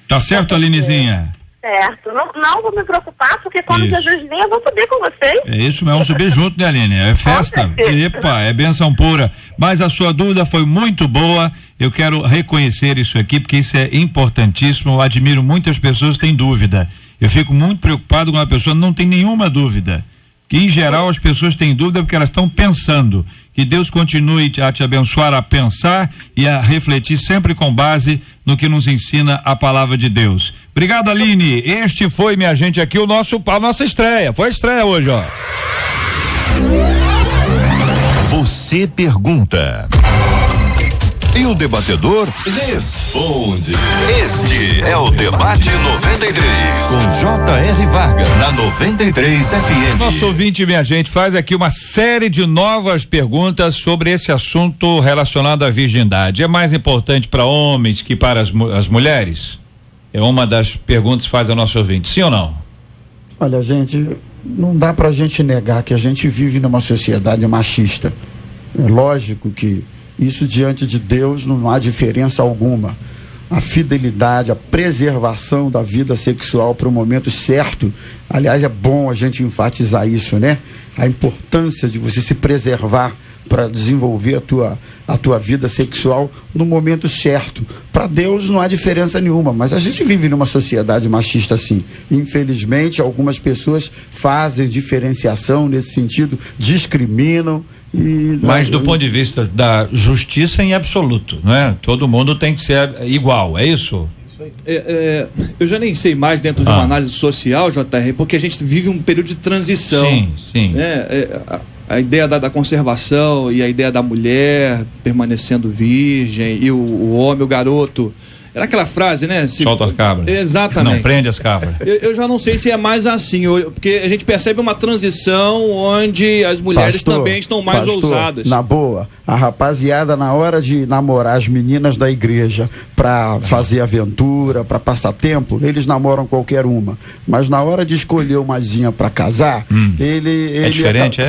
Tá certo, Alinezinha? Certo. Não vou me preocupar, porque quando Jesus vem, eu vou subir com vocês. É isso mesmo, subir junto, né, Aline? É festa. Epa, é bênção pura. Mas a sua dúvida foi muito boa. Eu quero reconhecer isso aqui, porque isso é importantíssimo. Eu admiro muitas pessoas que têm dúvida. Eu fico muito preocupado quando a pessoa não tem nenhuma dúvida. Que em geral as pessoas têm dúvida porque elas estão pensando. Que Deus continue a te abençoar a pensar e a refletir sempre com base no que nos ensina a palavra de Deus. Obrigado, Aline. Este foi, minha gente, aqui a nossa estreia. Foi a estreia hoje, ó. Você pergunta e o debatedor responde. Este é o Debate 93. Com J.R. Vargas, na 93 FM. Nosso ouvinte, minha gente, faz aqui uma série de novas perguntas sobre esse assunto relacionado à virgindade. É mais importante para homens que para as mulheres? É uma das perguntas que faz a nosso ouvinte, sim ou não? Olha, gente, não dá pra gente negar que a gente vive numa sociedade machista. É lógico que isso diante de Deus não há diferença alguma. A fidelidade, a preservação da vida sexual para o momento certo. Aliás, é bom a gente enfatizar isso, né? A importância de você se preservar para desenvolver a tua vida sexual no momento certo. Para Deus não há diferença nenhuma, mas a gente vive numa sociedade machista assim. Infelizmente, algumas pessoas fazem diferenciação nesse sentido, discriminam. Mas do ponto de vista da justiça em absoluto, né? Todo mundo tem que ser igual, é isso? Eu já nem sei mais dentro de uma análise social, JR, porque a gente vive um período de transição. Sim. Né? A ideia da conservação e a ideia da mulher permanecendo virgem e o homem, o garoto. Era aquela frase, né? Solta as cabras. Exatamente. Não prende as cabras. Eu já não sei se é mais assim, porque a gente percebe uma transição onde as mulheres também estão mais ousadas. Na boa, a rapaziada, na hora de namorar as meninas da igreja pra fazer aventura, pra passar tempo, eles namoram qualquer uma. Mas na hora de escolher umazinha pra casar, ele é diferente,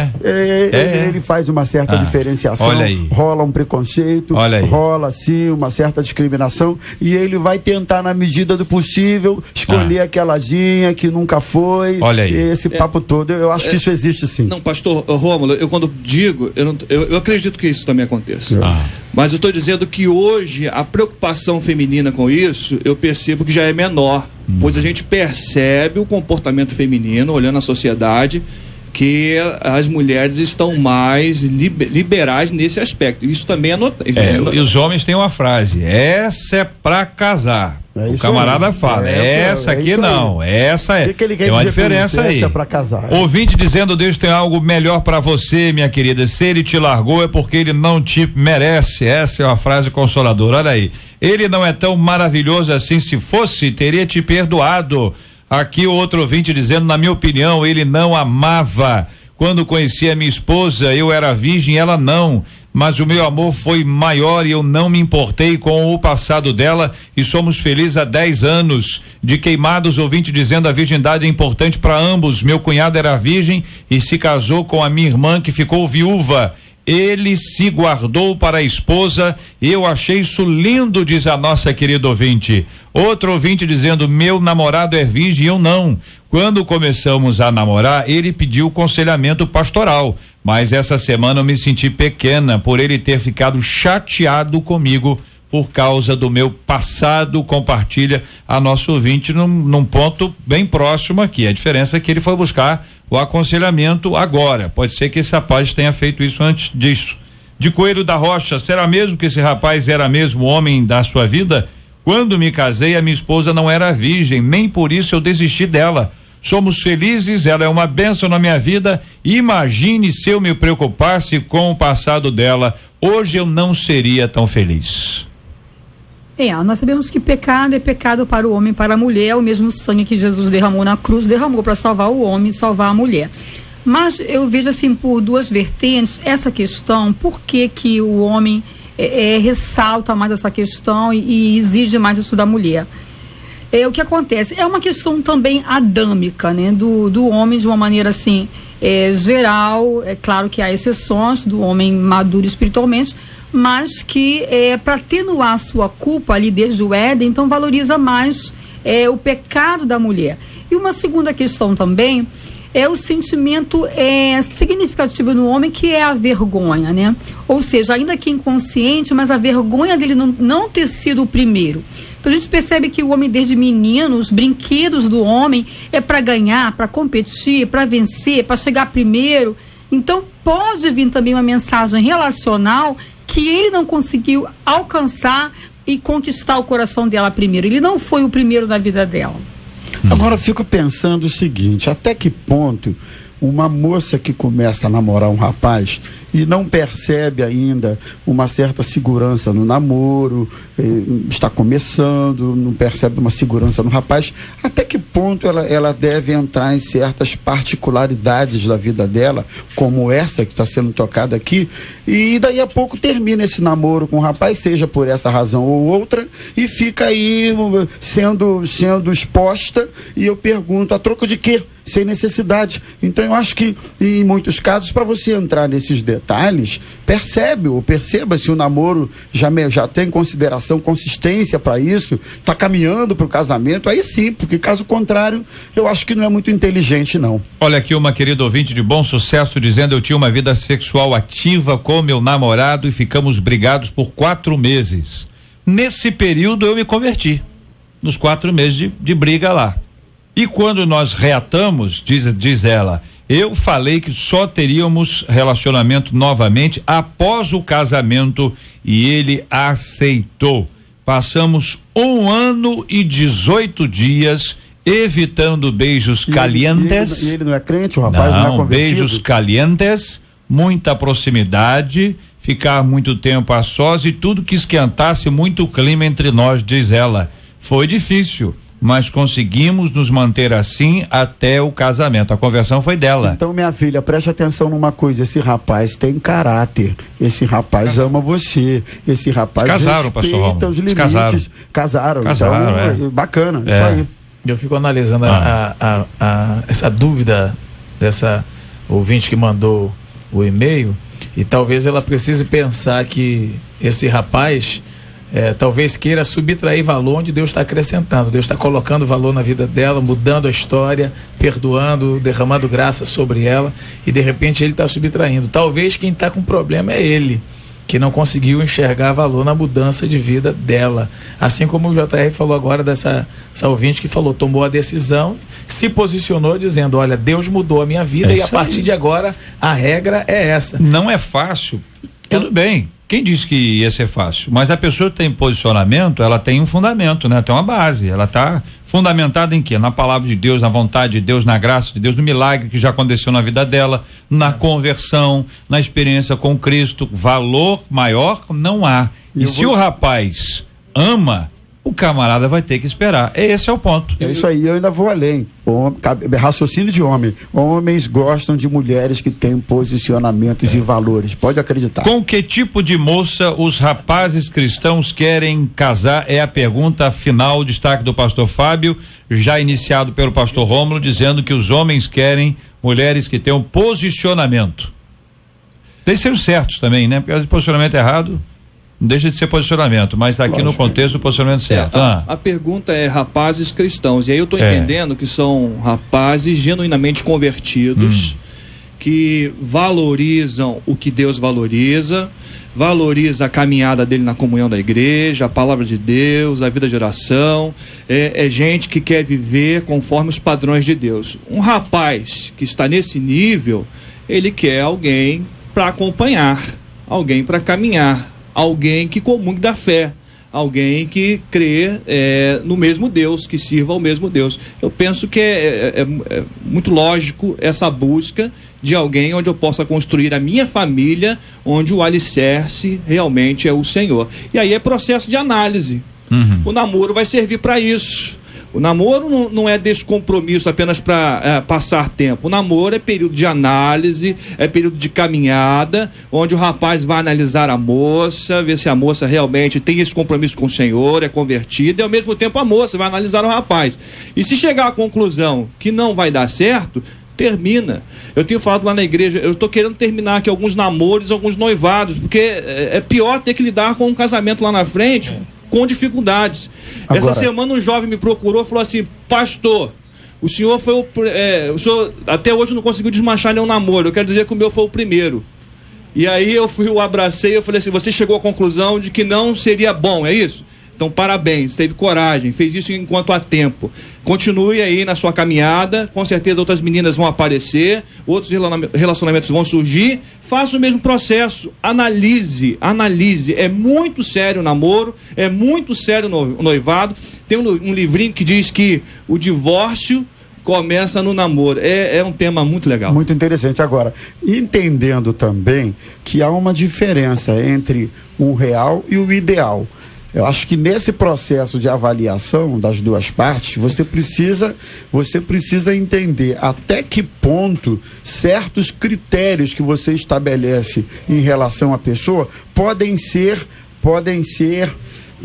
ele faz uma certa diferenciação. Olha aí. Rola um preconceito, rola sim uma certa discriminação, e ele vai tentar, na medida do possível, escolher aquelazinha que nunca foi. Olha aí. Esse papo todo, eu acho que isso existe sim. Não, pastor Rômulo, eu quando digo, eu acredito que isso também aconteça. Mas eu estou dizendo que hoje a preocupação feminina com isso, eu percebo que já é menor, pois a gente percebe o comportamento feminino, olhando a sociedade, que as mulheres estão mais liberais nesse aspecto. Isso também é notável. E os homens têm uma frase: essa é pra casar. O camarada fala, essa aqui não, essa é. Tem uma diferença aí. Pra casar, Ouvinte dizendo, Deus tem algo melhor pra você, minha querida. Se ele te largou é porque ele não te merece. Essa é uma frase consoladora. Olha aí. Ele não é tão maravilhoso assim. Se fosse, teria te perdoado. Aqui o outro ouvinte dizendo, na minha opinião, ele não amava. Quando conheci a minha esposa, eu era virgem, ela não. Mas o meu amor foi maior e eu não me importei com o passado dela e somos felizes há 10 anos. De Queimados, ouvinte dizendo, a virgindade é importante para ambos. Meu cunhado era virgem e se casou com a minha irmã que ficou viúva. Ele se guardou para a esposa, eu achei isso lindo, diz a nossa querida ouvinte. Outro ouvinte dizendo, meu namorado é virgem, eu não. Quando começamos a namorar, ele pediu aconselhamento pastoral, mas essa semana eu me senti pequena por ele ter ficado chateado comigo por causa do meu passado. Compartilha a nossa ouvinte num ponto bem próximo aqui. A diferença é que ele foi buscar o aconselhamento agora. Pode ser que esse rapaz tenha feito isso antes disso. De Coelho da Rocha, será mesmo que esse rapaz era mesmo o homem da sua vida? Quando me casei, a minha esposa não era virgem, nem por isso eu desisti dela. Somos felizes, ela é uma bênção na minha vida. Imagine se eu me preocupasse com o passado dela. Hoje eu não seria tão feliz. Nós sabemos que pecado é pecado para o homem e para a mulher. O mesmo sangue que Jesus derramou na cruz, derramou para salvar o homem e salvar a mulher. Mas eu vejo assim por duas vertentes essa questão, por que o homem ressalta mais essa questão e exige mais isso da mulher. O que acontece? É uma questão também adâmica, né? Do homem de uma maneira assim, geral. É claro que há exceções do homem maduro espiritualmente, mas que para atenuar a sua culpa ali desde o Éden, então valoriza mais o pecado da mulher. E uma segunda questão também é o sentimento significativo no homem, que é a vergonha, né? Ou seja, ainda que inconsciente, mas a vergonha dele não ter sido o primeiro. Então a gente percebe que o homem desde menino, os brinquedos do homem é para ganhar, para competir, para vencer, para chegar primeiro. Então pode vir também uma mensagem relacional que ele não conseguiu alcançar e conquistar o coração dela primeiro. Ele não foi o primeiro da vida dela. Agora eu fico pensando o seguinte, até que ponto uma moça que começa a namorar um rapaz e não percebe ainda uma certa segurança no namoro, está começando, não percebe uma segurança no rapaz, até que ponto ela deve entrar em certas particularidades da vida dela, como essa que está sendo tocada aqui, e daí a pouco termina esse namoro com o rapaz, seja por essa razão ou outra, e fica aí sendo exposta, e eu pergunto, a troco de quê? Sem necessidade. Então eu acho que em muitos casos, para você entrar nesses detalhes, perceba se o namoro já tem consideração, consistência para isso, está caminhando para o casamento, aí sim, porque caso contrário, eu acho que não é muito inteligente, não. Olha aqui uma querida ouvinte de Bom Sucesso dizendo, eu tinha uma vida sexual ativa com meu namorado e ficamos brigados por 4 meses. Nesse período eu me converti, nos 4 meses de briga lá. E quando nós reatamos, diz ela, eu falei que só teríamos relacionamento novamente após o casamento e ele aceitou. Passamos 1 ano e 18 dias evitando beijos calientes. E ele não é crente, o rapaz não é convertido? Beijos calientes, muita proximidade, ficar muito tempo a sós e tudo que esquentasse muito o clima entre nós, diz ela. Foi difícil, mas conseguimos nos manter assim até o casamento. A conversão foi dela. Então, minha filha, preste atenção numa coisa, esse rapaz tem caráter, esse rapaz ama você, esse rapaz respeita os limites. Casaram, então, bacana, isso aí. Eu fico analisando essa dúvida dessa ouvinte que mandou o e-mail, e talvez ela precise pensar que esse rapaz talvez queira subtrair valor onde Deus está acrescentando. Deus está colocando valor na vida dela, mudando a história, perdoando, derramando graça sobre ela, e de repente ele está subtraindo. Talvez quem está com problema é ele, que não conseguiu enxergar valor na mudança de vida dela. Assim como o JR falou agora dessa ouvinte que falou, tomou a decisão, se posicionou dizendo, olha, Deus mudou a minha vida e a partir de agora a regra é essa. Não é fácil, tudo bem. Quem disse que ia ser fácil? Mas a pessoa que tem posicionamento, ela tem um fundamento, né? Tem uma base, ela está fundamentada em quê? Na palavra de Deus, na vontade de Deus, na graça de Deus, no milagre que já aconteceu na vida dela, na conversão, na experiência com Cristo. Valor maior não há. E se o rapaz ama, o camarada vai ter que esperar. Esse é o ponto. É isso aí, eu ainda vou além. Raciocínio de homem. Homens gostam de mulheres que têm posicionamentos e valores. Pode acreditar. Com que tipo de moça os rapazes cristãos querem casar? É a pergunta final, destaque do pastor Fábio, já iniciado pelo pastor Rômulo, dizendo que os homens querem mulheres que tenham posicionamento. Tem que ser certos também, né? Porque às vezes posicionamento errado não deixa de ser posicionamento, mas aqui no contexto o posicionamento certo. A pergunta é rapazes cristãos, e aí eu estou entendendo que são rapazes genuinamente convertidos, que valorizam o que Deus valoriza a caminhada dele na comunhão da igreja, a palavra de Deus, a vida de oração, é gente que quer viver conforme os padrões de Deus. Um rapaz que está nesse nível, ele quer alguém para acompanhar, alguém para caminhar, alguém que comungue da fé, alguém que crê no mesmo Deus, que sirva ao mesmo Deus. Eu penso que é muito lógico essa busca de alguém onde eu possa construir a minha família, onde o alicerce realmente é o Senhor. E aí é processo de análise. O namoro vai servir para isso. O namoro não é descompromisso apenas para passar tempo. O namoro é período de análise, é período de caminhada, onde o rapaz vai analisar a moça, ver se a moça realmente tem esse compromisso com o Senhor, é convertida, e ao mesmo tempo a moça vai analisar o rapaz. E se chegar à conclusão que não vai dar certo, termina. Eu tenho falado lá na igreja, eu estou querendo terminar aqui alguns namoros, alguns noivados, porque é pior ter que lidar com um casamento lá na frente com dificuldades. Agora, essa semana um jovem me procurou e falou assim: pastor, o senhor foi o senhor até hoje não conseguiu desmanchar nenhum namoro, eu quero dizer que o meu foi o primeiro. E aí eu abracei e eu falei assim: você chegou à conclusão de que não seria bom, é isso? Então parabéns, teve coragem, fez isso enquanto há tempo. Continue aí na sua caminhada, com certeza outras meninas vão aparecer, outros relacionamentos vão surgir. Faça o mesmo processo, analise, é muito sério o namoro, é muito sério o noivado. Tem um livrinho que diz que o divórcio começa no namoro. É um tema muito legal. Muito interessante. Agora, entendendo também que há uma diferença entre o real e o ideal. Eu acho que nesse processo de avaliação das duas partes, você precisa entender até que ponto certos critérios que você estabelece em relação à pessoa podem ser,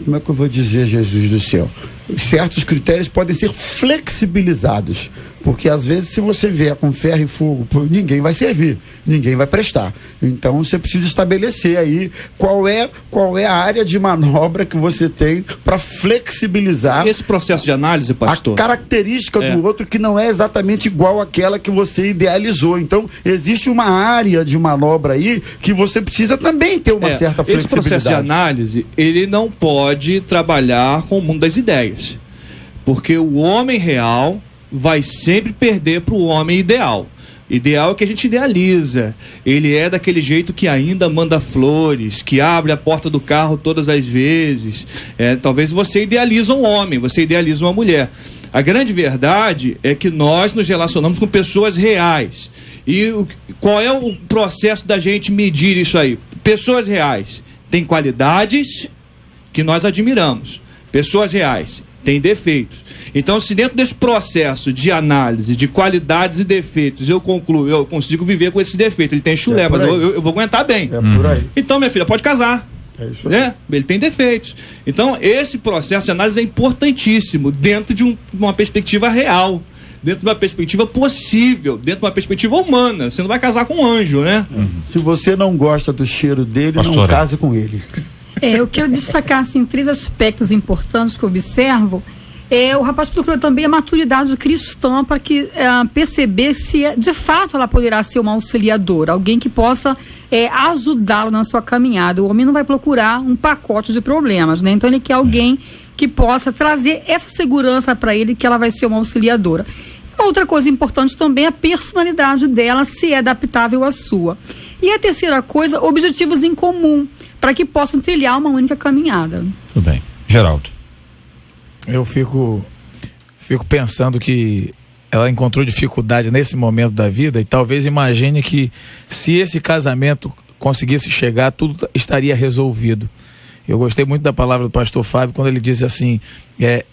como é que eu vou dizer, Jesus do céu? Certos critérios podem ser flexibilizados, porque às vezes se você vier com ferro e fogo, ninguém vai servir, ninguém vai prestar. Então você precisa estabelecer aí qual é a área de manobra que você tem para flexibilizar esse processo de análise, pastor, a característica do outro que não é exatamente igual àquela que você idealizou. Então existe uma área de manobra aí que você precisa também ter uma certa flexibilidade. Esse processo de análise, ele não pode trabalhar com o mundo das ideias, porque o homem real vai sempre perder para o homem ideal. Ideal é que a gente idealiza. Ele é daquele jeito que ainda manda flores, que abre a porta do carro todas as vezes. Talvez você idealiza um homem, você idealiza uma mulher. A grande verdade é que nós nos relacionamos com pessoas reais. E qual é o processo da gente medir isso aí? Pessoas reais têm qualidades que nós admiramos. Pessoas reais têm defeitos. Então, se dentro desse processo de análise de qualidades e defeitos eu concluo, eu consigo viver com esse defeito, ele tem chulé, mas eu vou aguentar bem. Por aí. Então, minha filha, pode casar. É isso aí. Né? Ele tem defeitos. Então, esse processo de análise é importantíssimo dentro de uma perspectiva real, dentro de uma perspectiva possível, dentro de uma perspectiva humana. Você não vai casar com um anjo, né? Se você não gosta do cheiro dele, não case com ele. Eu quero destacar assim, 3 aspectos importantes que eu observo. O rapaz procura também a maturidade cristã para que perceber se de fato ela poderá ser uma auxiliadora, alguém que possa ajudá-lo na sua caminhada. O homem não vai procurar um pacote de problemas, né? Então ele quer alguém que possa trazer essa segurança para ele, que ela vai ser uma auxiliadora. Outra coisa importante também é a personalidade dela, se é adaptável à sua. E a terceira coisa, objetivos em comum, para que possam trilhar uma única caminhada. Tudo bem. Geraldo. Eu fico pensando que ela encontrou dificuldade nesse momento da vida e talvez imagine que se esse casamento conseguisse chegar, tudo estaria resolvido. Eu gostei muito da palavra do pastor Fábio quando ele disse assim,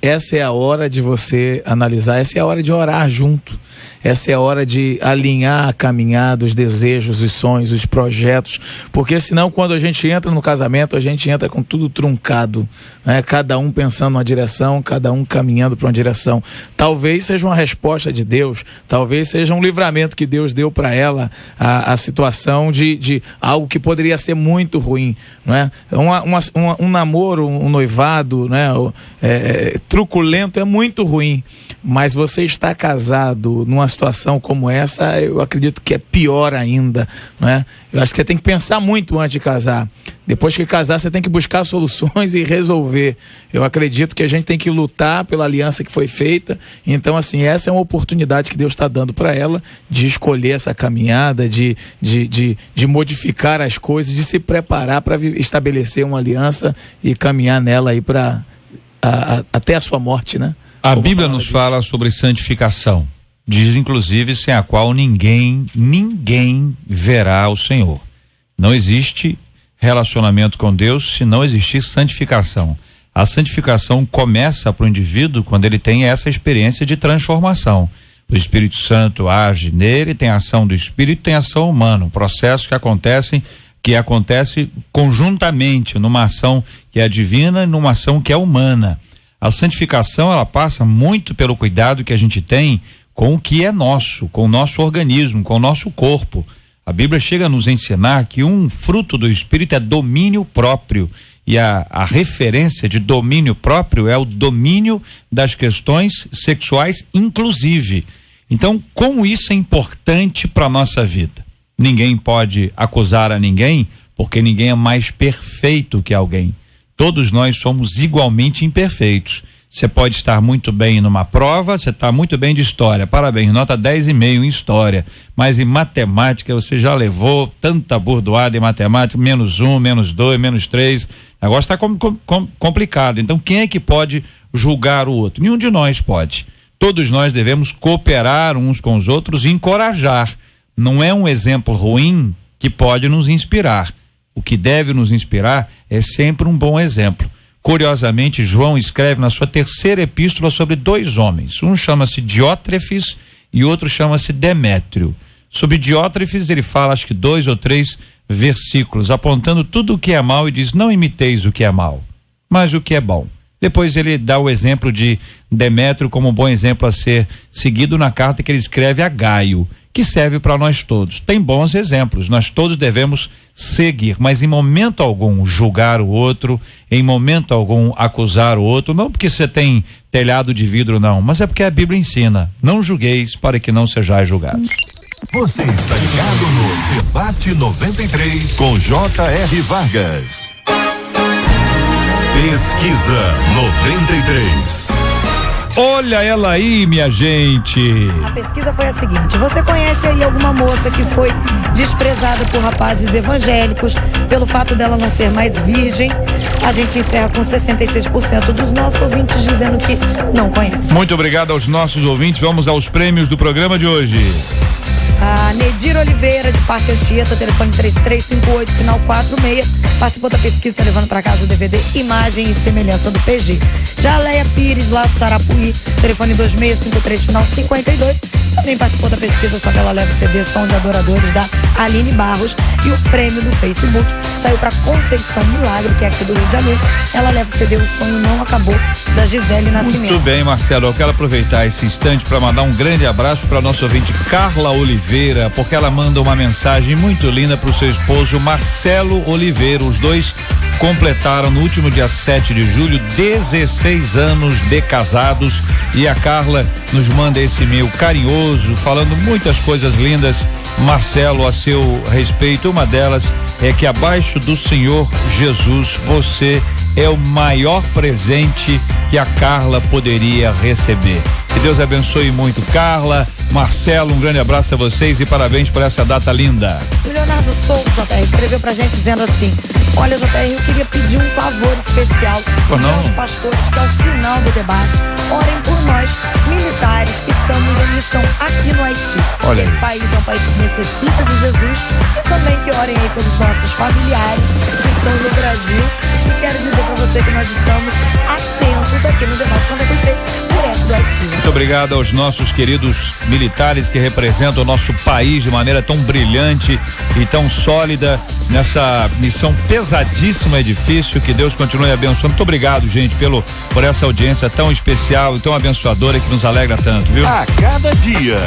essa é a hora de você analisar, essa é a hora de orar junto, essa é a hora de alinhar a caminhada, os desejos, os sonhos, os projetos, porque senão quando a gente entra no casamento, a gente entra com tudo truncado, né? Cada um pensando numa direção, cada um caminhando para uma direção. Talvez seja uma resposta de Deus, talvez seja um livramento que Deus deu para ela, a situação de algo que poderia ser muito ruim, não é? Um namoro, um noivado, né? Truculento é muito ruim, mas você está casado numa situação como essa, eu acredito que é pior ainda, né? Eu acho que você tem que pensar muito antes de casar. Depois que casar, você tem que buscar soluções e resolver. Eu acredito que a gente tem que lutar pela aliança que foi feita. Então, assim, essa é uma oportunidade que Deus está dando para ela de escolher essa caminhada, de modificar as coisas, de se preparar para estabelecer uma aliança e caminhar nela aí para até a sua morte, né? A Bíblia nos fala sobre santificação. Diz, inclusive, sem a qual ninguém verá o Senhor. Não existe relacionamento com Deus se não existir santificação. A santificação começa para o indivíduo quando ele tem essa experiência de transformação. O Espírito Santo age nele, tem ação do Espírito, tem ação humana, um processo que acontece conjuntamente numa ação que é divina e numa ação que é humana. A santificação, ela passa muito pelo cuidado que a gente tem com o que é nosso, com o nosso organismo, com o nosso corpo. A Bíblia chega a nos ensinar que um fruto do Espírito é domínio próprio, e a referência de domínio próprio é o domínio das questões sexuais, inclusive. Então, como isso é importante para a nossa vida? Ninguém pode acusar a ninguém, porque ninguém é mais perfeito que alguém. Todos nós somos igualmente imperfeitos. Você pode estar muito bem numa prova, você está muito bem de história, parabéns, nota 10,5 em história, mas em matemática você já levou tanta burdoada em matemática, -1, -2, -3, o negócio está complicado. Então quem é que pode julgar o outro? Nenhum de nós pode. Todos nós devemos cooperar uns com os outros e encorajar. Não é um exemplo ruim que pode nos inspirar. O que deve nos inspirar é sempre um bom exemplo. Curiosamente, João escreve na sua terceira epístola sobre dois homens. Um chama-se Diótrefes e outro chama-se Demétrio. Sobre Diótrefes ele fala acho que 2 ou 3 versículos, apontando tudo o que é mal e diz: não imiteis o que é mal, mas o que é bom. Depois ele dá o exemplo de Demétrio como um bom exemplo a ser seguido na carta que ele escreve a Gaio, que serve para nós todos. Tem bons exemplos, nós todos devemos seguir, mas em momento algum julgar o outro, em momento algum acusar o outro, não porque você tem telhado de vidro não, mas é porque a Bíblia ensina: não julgueis para que não sejais julgados. Você está ligado no Debate 93 com J.R. Vargas. Pesquisa 93. Olha ela aí, minha gente. A pesquisa foi a seguinte: você conhece aí alguma moça que foi desprezada por rapazes evangélicos pelo fato dela não ser mais virgem? A gente encerra com 66% dos nossos ouvintes dizendo que não conhece. Muito obrigado aos nossos ouvintes. Vamos aos prêmios do programa de hoje. A Nedir Oliveira, de Parque Anchieta, telefone 3358, final 46, participou da pesquisa, tá levando para casa o DVD Imagem e Semelhança do PG. Já a Leia Pires, lá do Sarapuí, telefone 2653, final 52, também participou da pesquisa, só que ela leva o CD Som de Adoradores, da Aline Barros. E o prêmio do Facebook saiu para Conceição Milagre, que é aqui do Rio de Janeiro. Ela leva o CD O Sonho Não Acabou, da Gisele Nascimento. Muito bem, Marcelo, eu quero aproveitar esse instante para mandar um grande abraço para nosso ouvinte Carla Oliveira, porque ela manda uma mensagem muito linda para o seu esposo Marcelo Oliveira. Os dois completaram no último dia 7 de julho 16 anos de casados, e a Carla nos manda esse e-mail carinhoso, falando muitas coisas lindas, Marcelo, a seu respeito. Uma delas é que abaixo do Senhor Jesus você é o maior presente que a Carla poderia receber. Que Deus abençoe muito. Carla, Marcelo, um grande abraço a vocês e parabéns por essa data linda. O Leonardo Souto, JR, escreveu pra gente dizendo assim: olha, JR, eu queria pedir um favor especial aos pastores que ao final do debate orem por nós, militares que estamos em missão aqui no Haiti. Olha aí. Esse país é um país que necessita de Jesus, e também que orem aí pelos nossos familiares que estão no Brasil. E quero dizer pra você que nós estamos atentos aqui no debate 93, direto do Haiti. Muito obrigado aos nossos queridos militares que representam o nosso país de maneira tão brilhante e tão sólida nessa missão pesadíssima e difícil. Que Deus continue abençoando. Muito obrigado, gente, por essa audiência tão especial e tão abençoadora que nos alegra tanto, viu? A cada dia,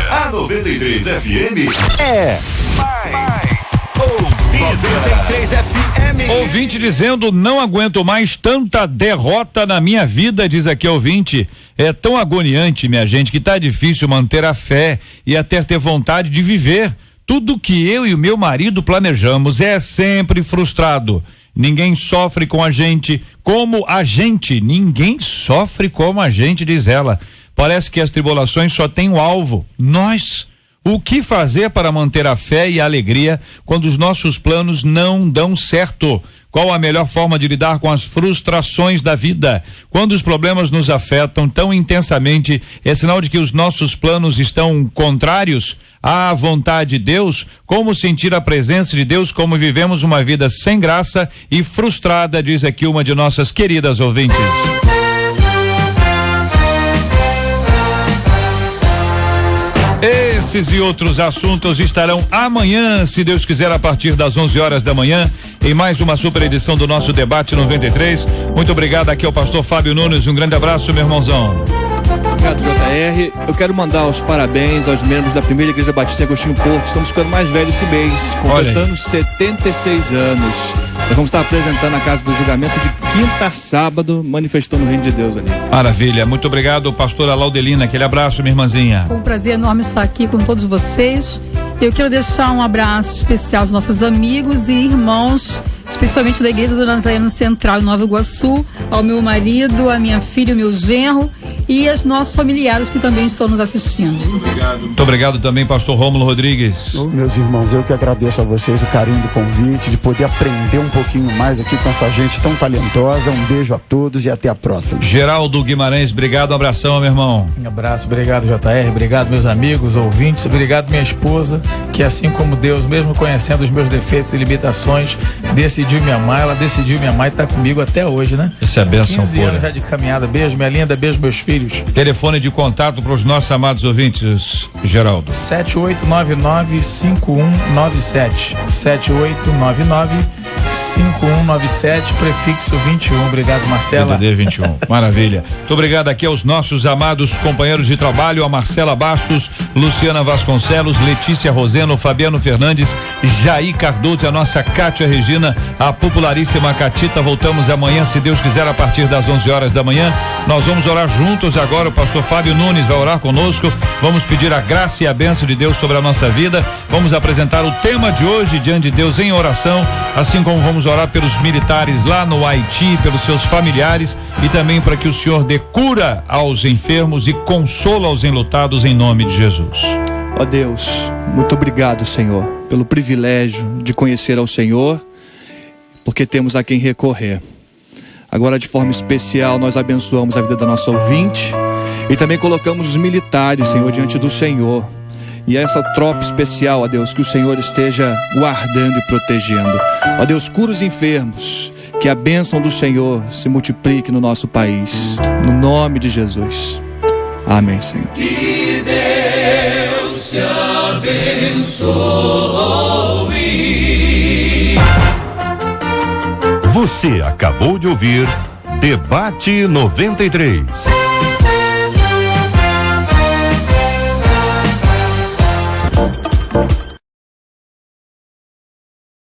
a 93 FM é mais ouvida. 93 FM. Ouvinte dizendo: não aguento mais tanta derrota na minha vida, diz aqui ouvinte. É tão agoniante, minha gente, que tá difícil manter a fé e até ter vontade de viver. Tudo que eu e o meu marido planejamos é sempre frustrado. Ninguém sofre com a gente como a gente. Ninguém sofre como a gente, diz ela. Parece que as tribulações só têm um alvo: nós. O que fazer para manter a fé e a alegria quando os nossos planos não dão certo? Qual a melhor forma de lidar com as frustrações da vida? Quando os problemas nos afetam tão intensamente, é sinal de que os nossos planos estão contrários à vontade de Deus? Como sentir a presença de Deus? Como vivemos uma vida sem graça e frustrada, diz aqui uma de nossas queridas ouvintes. Esses e outros assuntos estarão amanhã, se Deus quiser, a partir das 11 horas da manhã, em mais uma super edição do nosso Debate 93. Muito obrigado aqui ao pastor Fábio Nunes. Um grande abraço, meu irmãozão. Obrigado, JR. Eu quero mandar os parabéns aos membros da Primeira Igreja Batista Agostinho Porto. Estamos ficando mais velhos esse mês, completando 76 anos. Nós vamos estar apresentando a Casa do Julgamento de quinta a sábado, manifestando o reino de Deus ali. Maravilha, muito obrigado, pastora Laudelina. Aquele abraço, minha irmãzinha. Foi um prazer enorme estar aqui com todos vocês. Eu quero deixar um abraço especial aos nossos amigos e irmãos, especialmente da Igreja do Nazareno Central em Nova Iguaçu, ao meu marido, a minha filha, o meu genro e aos nossos familiares que também estão nos assistindo. Muito obrigado também, pastor Rômulo Rodrigues. Meus irmãos, eu que agradeço a vocês o carinho do convite, de poder aprender um pouquinho mais aqui com essa gente tão talentosa. Um beijo a todos e até a próxima. Geraldo Guimarães, obrigado, um abração, meu irmão. Um abraço, obrigado, JR, obrigado, meus amigos, ouvintes, obrigado, minha esposa, que assim como Deus, mesmo conhecendo os meus defeitos e limitações, decidiu me amar. Ela decidiu me amar e está comigo até hoje, né? Isso é bênção 15 anos já de caminhada. Beijo, minha linda, beijo, meus filhos. Telefone de contato para os nossos amados ouvintes, Geraldo. 7899-5197. 7899-5197, prefixo 21. Obrigado, Marcela. DDD 21. Maravilha. Muito obrigado aqui aos nossos amados companheiros de trabalho, a Marcela Bastos, Luciana Vasconcelos, Letícia Roseno, Fabiano Fernandes, Jair Cardoso e a nossa Cátia Regina, a popularíssima Catita. Voltamos amanhã, se Deus quiser, a partir das 11 horas da manhã. Nós vamos orar juntos agora. O pastor Fábio Nunes vai orar conosco. Vamos pedir a graça e a bênção de Deus sobre a nossa vida. Vamos apresentar o tema de hoje diante de Deus em oração, assim como vamos orar pelos militares lá no Haiti, pelos seus familiares e também para que o Senhor dê cura aos enfermos e consolo aos enlutados em nome de Jesus. Ó Deus, muito obrigado, Senhor, pelo privilégio de conhecer ao Senhor, porque temos a quem recorrer. Agora, de forma especial, nós abençoamos a vida da nossa ouvinte e também colocamos os militares, Senhor, diante do Senhor. E essa tropa especial, ó Deus, que o Senhor esteja guardando e protegendo. Ó Deus, cura os enfermos, que a bênção do Senhor se multiplique no nosso país. No nome de Jesus. Amém, Senhor. Que Deus te abençoe. Você acabou de ouvir Debate 93.